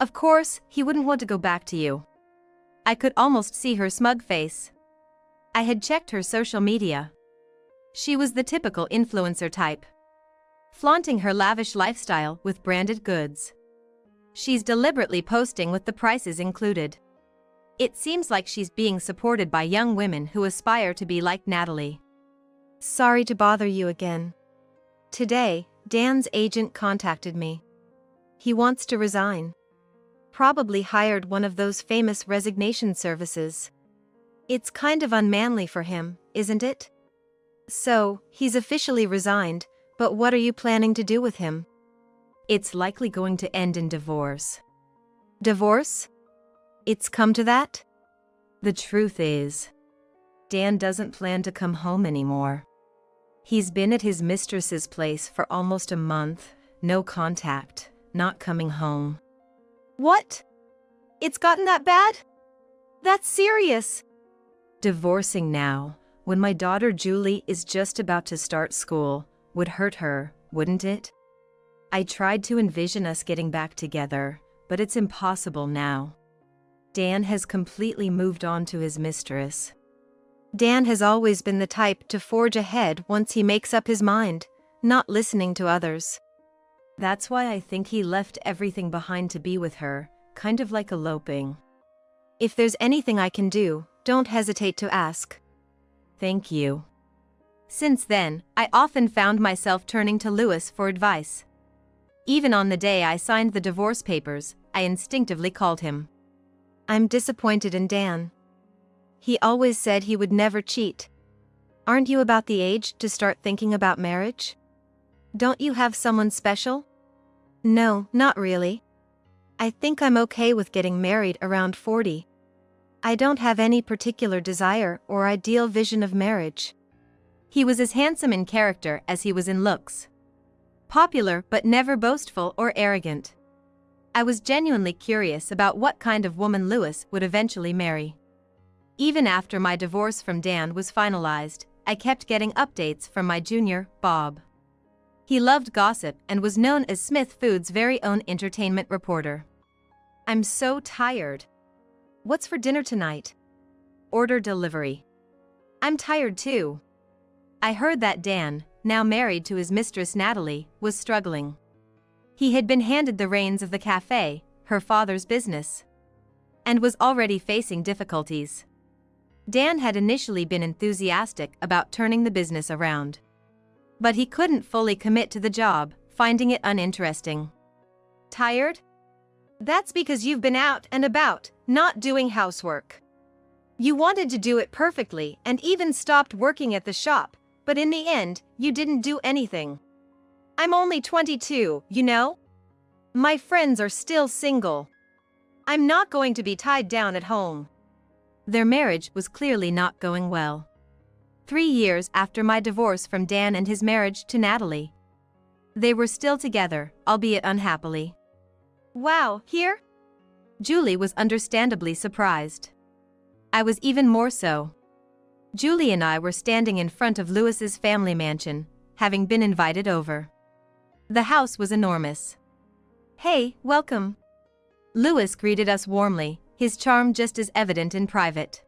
Of course, he wouldn't want to go back to you. I could almost see her smug face. I had checked her social media. She was the typical influencer type, flaunting her lavish lifestyle with branded goods. She's deliberately posting with the prices included. It seems like she's being supported by young women who aspire to be like Natalie. Sorry to bother you again. Today, Dan's agent contacted me. He wants to resign. Probably hired one of those famous resignation services. It's kind of unmanly for him, isn't it? So, he's officially resigned, but what are you planning to do with him? It's likely going to end in divorce. Divorce? It's come to that? The truth is, Dan doesn't plan to come home anymore. He's been at his mistress's place for almost a month, no contact, not coming home. What? It's gotten that bad? That's serious. Divorcing now, when my daughter Julie is just about to start school, would hurt her, wouldn't it? I tried to envision us getting back together, but it's impossible now. Dan has completely moved on to his mistress. Dan has always been the type to forge ahead once he makes up his mind, not listening to others. That's why I think he left everything behind to be with her, kind of like eloping. If there's anything I can do, don't hesitate to ask. Thank you. Since then, I often found myself turning to Lewis for advice. Even on the day I signed the divorce papers, I instinctively called him. I'm disappointed in Dan. He always said he would never cheat. Aren't you about the age to start thinking about marriage? Don't you have someone special? No, not really. I think I'm okay with getting married around 40. I don't have any particular desire or ideal vision of marriage. He was as handsome in character as he was in looks. Popular but never boastful or arrogant. I was genuinely curious about what kind of woman Lewis would eventually marry. Even after my divorce from Dan was finalized, I kept getting updates from my junior, Bob. He loved gossip and was known as Smith Foods' very own entertainment reporter. I'm so tired. What's for dinner tonight? Order delivery. I'm tired too. I heard that Dan, now married to his mistress Natalie, was struggling. He had been handed the reins of the cafe, her father's business, and was already facing difficulties. Dan had initially been enthusiastic about turning the business around, but he couldn't fully commit to the job, finding it uninteresting. Tired? That's because you've been out and about, not doing housework. You wanted to do it perfectly and even stopped working at the shop, but in the end, you didn't do anything. I'm only 22, you know? My friends are still single. I'm not going to be tied down at home. Their marriage was clearly not going well. 3 years after my divorce from Dan and his marriage to Natalie, they were still together, albeit unhappily. Wow, here? Julie was understandably surprised. I was even more so. Julie and I were standing in front of Lewis's family mansion, having been invited over. The house was enormous. "Hey, welcome." Lewis greeted us warmly, his charm just as evident in private.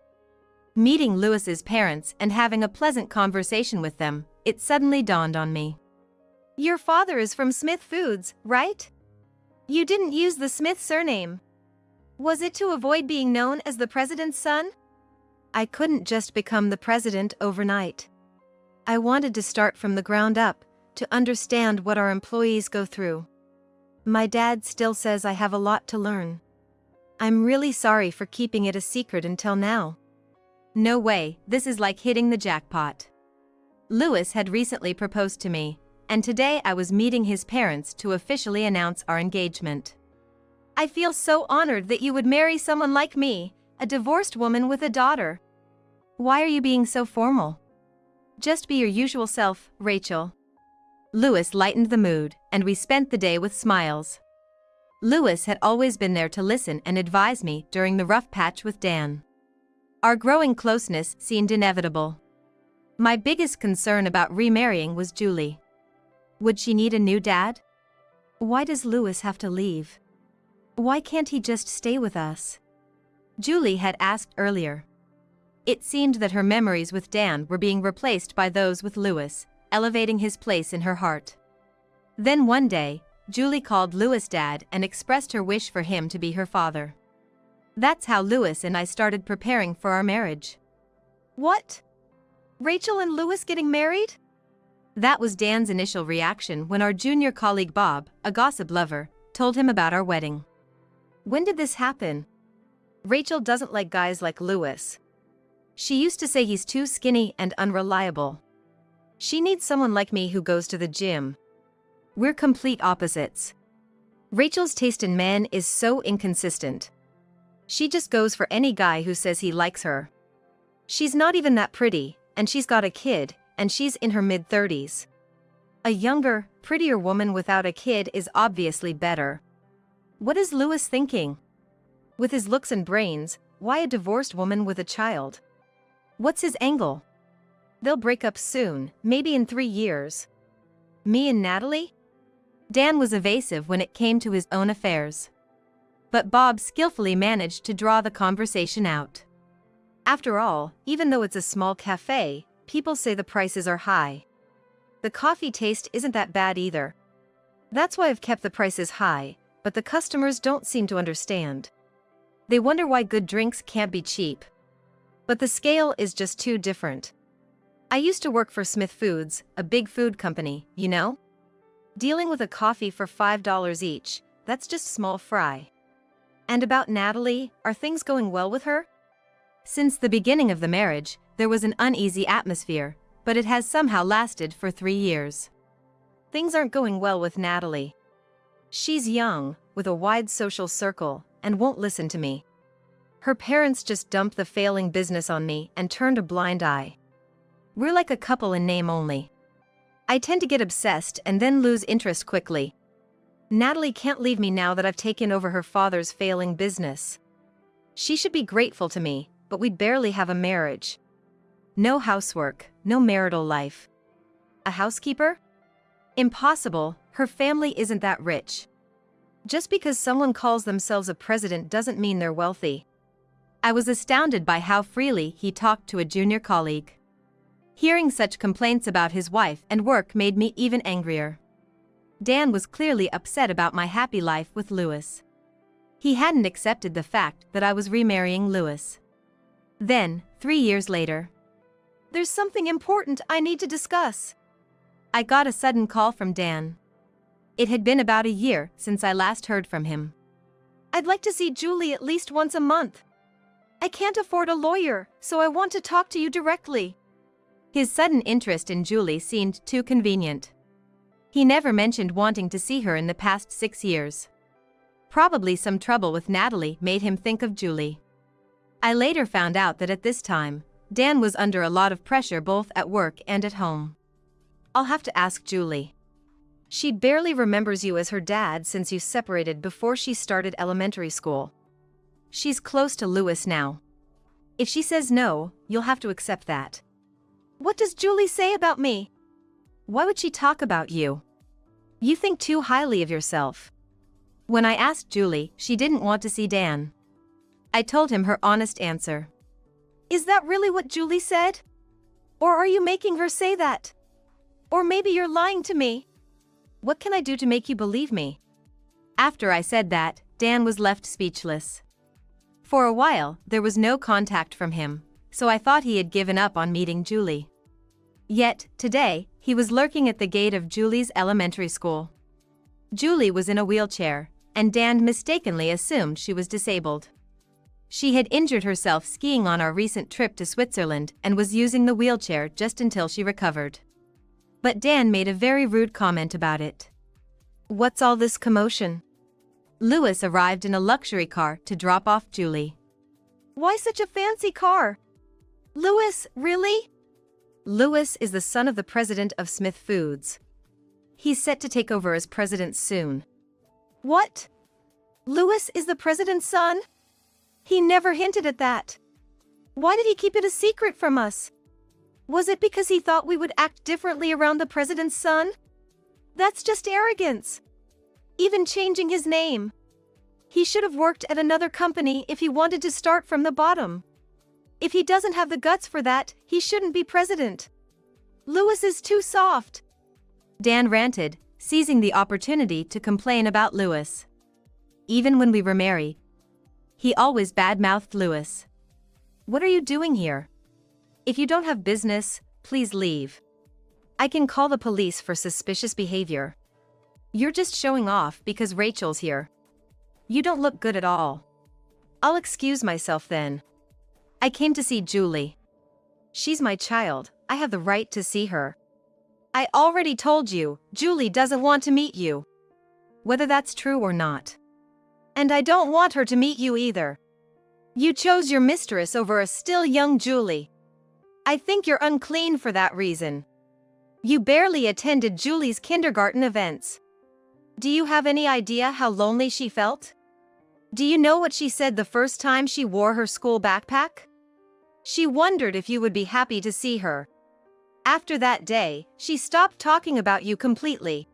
Meeting Lewis's parents and having a pleasant conversation with them, it suddenly dawned on me. "Your father is from Smith Foods, right? You didn't use the Smith surname. Was it to avoid being known as the president's son?" I couldn't just become the president overnight. I wanted to start from the ground up, to understand what our employees go through. My dad still says I have a lot to learn. I'm really sorry for keeping it a secret until now. No way, this is like hitting the jackpot. Lewis had recently proposed to me, and today I was meeting his parents to officially announce our engagement. "I feel so honored that you would marry someone like me, a divorced woman with a daughter." "Why are you being so formal?" "Just be your usual self, Rachel." Lewis lightened the mood, and we spent the day with smiles. Lewis had always been there to listen and advise me during the rough patch with Dan. Our growing closeness seemed inevitable. My biggest concern about remarrying was Julie. Would she need a new dad? Why does Lewis have to leave? Why can't he just stay with us? Julie had asked earlier. It seemed that her memories with Dan were being replaced by those with Lewis, elevating his place in her heart. Then one day, Julie called Lewis Dad and expressed her wish for him to be her father. That's how Lewis and I started preparing for our marriage. "What? Rachel and Lewis getting married?" That was Dan's initial reaction when our junior colleague Bob, a gossip lover, told him about our wedding. "When did this happen?" "Rachel doesn't like guys like Lewis. She used to say he's too skinny and unreliable. She needs someone like me who goes to the gym. We're complete opposites. Rachel's taste in men is so inconsistent. She just goes for any guy who says he likes her. She's not even that pretty, and she's got a kid, and she's in her mid-30s. A younger, prettier woman without a kid is obviously better. What is Lewis thinking? With his looks and brains, why a divorced woman with a child? What's his angle? They'll break up soon, maybe in 3 years. Me and Natalie?" Dan was evasive when it came to his own affairs. But Bob skillfully managed to draw the conversation out. "After all, even though it's a small cafe, people say the prices are high. The coffee taste isn't that bad either. That's why I've kept the prices high, but the customers don't seem to understand. They wonder why good drinks can't be cheap. But the scale is just too different. I used to work for Smith Foods, a big food company, you know? Dealing with a coffee for $5 each, that's just small fry. And about Natalie, are things going well with her?" Since the beginning of the marriage, there was an uneasy atmosphere, but it has somehow lasted for 3 years. "Things aren't going well with Natalie. She's young, with a wide social circle, and won't listen to me. Her parents just dumped the failing business on me and turned a blind eye. We're like a couple in name only. I tend to get obsessed and then lose interest quickly. Natalie can't leave me now that I've taken over her father's failing business. She should be grateful to me, but we barely have a marriage. No housework, no marital life. A housekeeper? Impossible, her family isn't that rich. Just because someone calls themselves a president doesn't mean they're wealthy." I was astounded by how freely he talked to a junior colleague. Hearing such complaints about his wife and work made me even angrier. Dan was clearly upset about my happy life with Lewis. He hadn't accepted the fact that I was remarrying Lewis. Then, 3 years later, "There's something important I need to discuss." I got a sudden call from Dan. It had been about a year since I last heard from him. "I'd like to see Julie at least once a month. I can't afford a lawyer, so I want to talk to you directly." His sudden interest in Julie seemed too convenient. He never mentioned wanting to see her in the past 6 years. Probably some trouble with Natalie made him think of Julie. I later found out that at this time, Dan was under a lot of pressure both at work and at home. "I'll have to ask Julie. She barely remembers you as her dad since you separated before she started elementary school. She's close to Lewis now. If she says no, you'll have to accept that. What does Julie say about me? Why would she talk about you? You think too highly of yourself. When I asked Julie, she didn't want to see Dan. I told him her honest answer. Is that really what Julie said? Or are you making her say that? Or maybe you're lying to me. What can I do to make you believe me? After I said that, Dan was left speechless. For a while, there was no contact from him, so I thought he had given up on meeting Julie. Yet, today, he was lurking at the gate of Julie's elementary school. Julie was in a wheelchair, and Dan mistakenly assumed she was disabled. She had injured herself skiing on our recent trip to Switzerland and was using the wheelchair just until she recovered. But Dan made a very rude comment about it. What's all this commotion? Louis arrived in a luxury car to drop off Julie. Why such a fancy car? Louis, really? Louis is the son of the president of Smith Foods. He's set to take over as president soon. What? Louis is the president's son? He never hinted at that. Why did he keep it a secret from us? Was it because he thought we would act differently around the president's son? That's just arrogance. Even changing his name. He should have worked at another company if he wanted to start from the bottom. If he doesn't have the guts for that, he shouldn't be president. Louis is too soft. Dan ranted, seizing the opportunity to complain about Louis. Even when we were married, he always badmouthed Louis. What are you doing here? If you don't have business, please leave. I can call the police for suspicious behavior. You're just showing off because Rachel's here. You don't look good at all. I'll excuse myself then. I came to see Julie. She's my child, I have the right to see her. I already told you, Julie doesn't want to meet you. Whether that's true or not. And I don't want her to meet you either. You chose your mistress over a still young Julie. I think you're unclean for that reason. You barely attended Julie's kindergarten events. Do you have any idea how lonely she felt? Do you know what she said the first time she wore her school backpack? She wondered if you would be happy to see her. After that day, she stopped talking about you completely.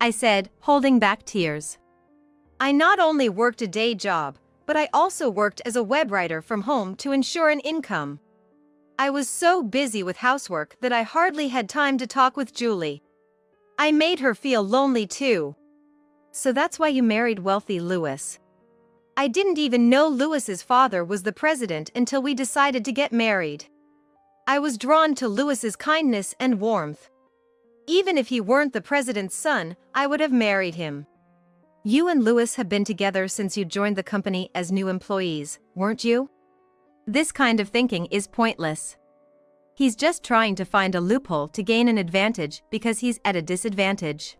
I said, holding back tears. I not only worked a day job, but I also worked as a web writer from home to ensure an income. I was so busy with housework that I hardly had time to talk with Julie. I made her feel lonely too. So that's why you married wealthy Louis. I didn't even know Louis's father was the president until we decided to get married. I was drawn to Louis's kindness and warmth. Even if he weren't the president's son, I would have married him. You and Louis have been together since you joined the company as new employees, weren't you? This kind of thinking is pointless. He's just trying to find a loophole to gain an advantage because he's at a disadvantage.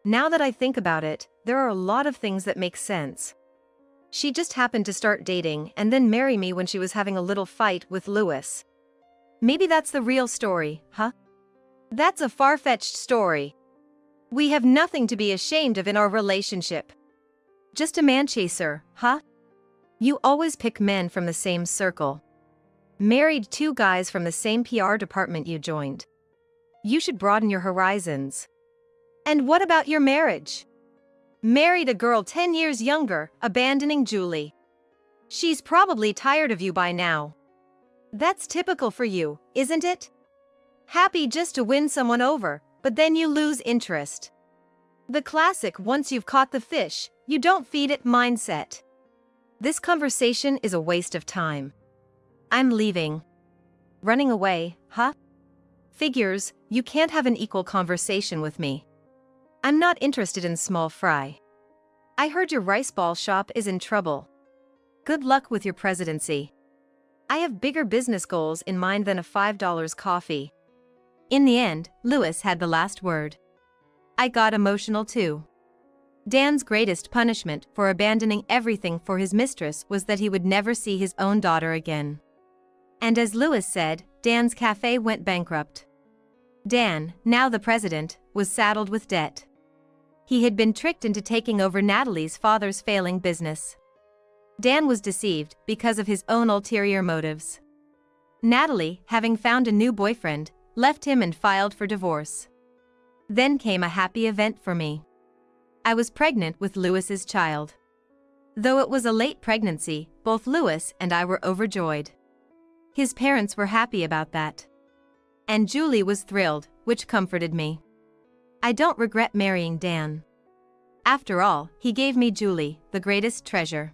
Now that I think about it, there are a lot of things that make sense. She just happened to start dating and then marry me when she was having a little fight with Louis. Maybe that's the real story, huh? That's a far-fetched story. We have nothing to be ashamed of in our relationship. Just a man chaser, huh? You always pick men from the same circle. Married two guys from the same PR department you joined. You should broaden your horizons. And what about your marriage? Married a girl 10 years younger, abandoning Julie. She's probably tired of you by now. That's typical for you, isn't it? Happy just to win someone over, but then you lose interest. The classic once you've caught the fish, you don't feed it mindset. This conversation is a waste of time. I'm leaving. Running away, huh? Figures, you can't have an equal conversation with me. I'm not interested in small fry. I heard your rice ball shop is in trouble. Good luck with your presidency. I have bigger business goals in mind than a $5 coffee. In the end, Louis had the last word. I got emotional too. Dan's greatest punishment for abandoning everything for his mistress was that he would never see his own daughter again. And as Louis said, Dan's cafe went bankrupt. Dan, now the president, was saddled with debt. He had been tricked into taking over Natalie's father's failing business. Dan was deceived because of his own ulterior motives. Natalie, having found a new boyfriend, left him and filed for divorce. Then came a happy event for me. I was pregnant with Lewis's child. Though it was a late pregnancy, both Lewis and I were overjoyed. His parents were happy about that. And Julie was thrilled, which comforted me. I don't regret marrying Dan. After all, he gave me Julie, the greatest treasure.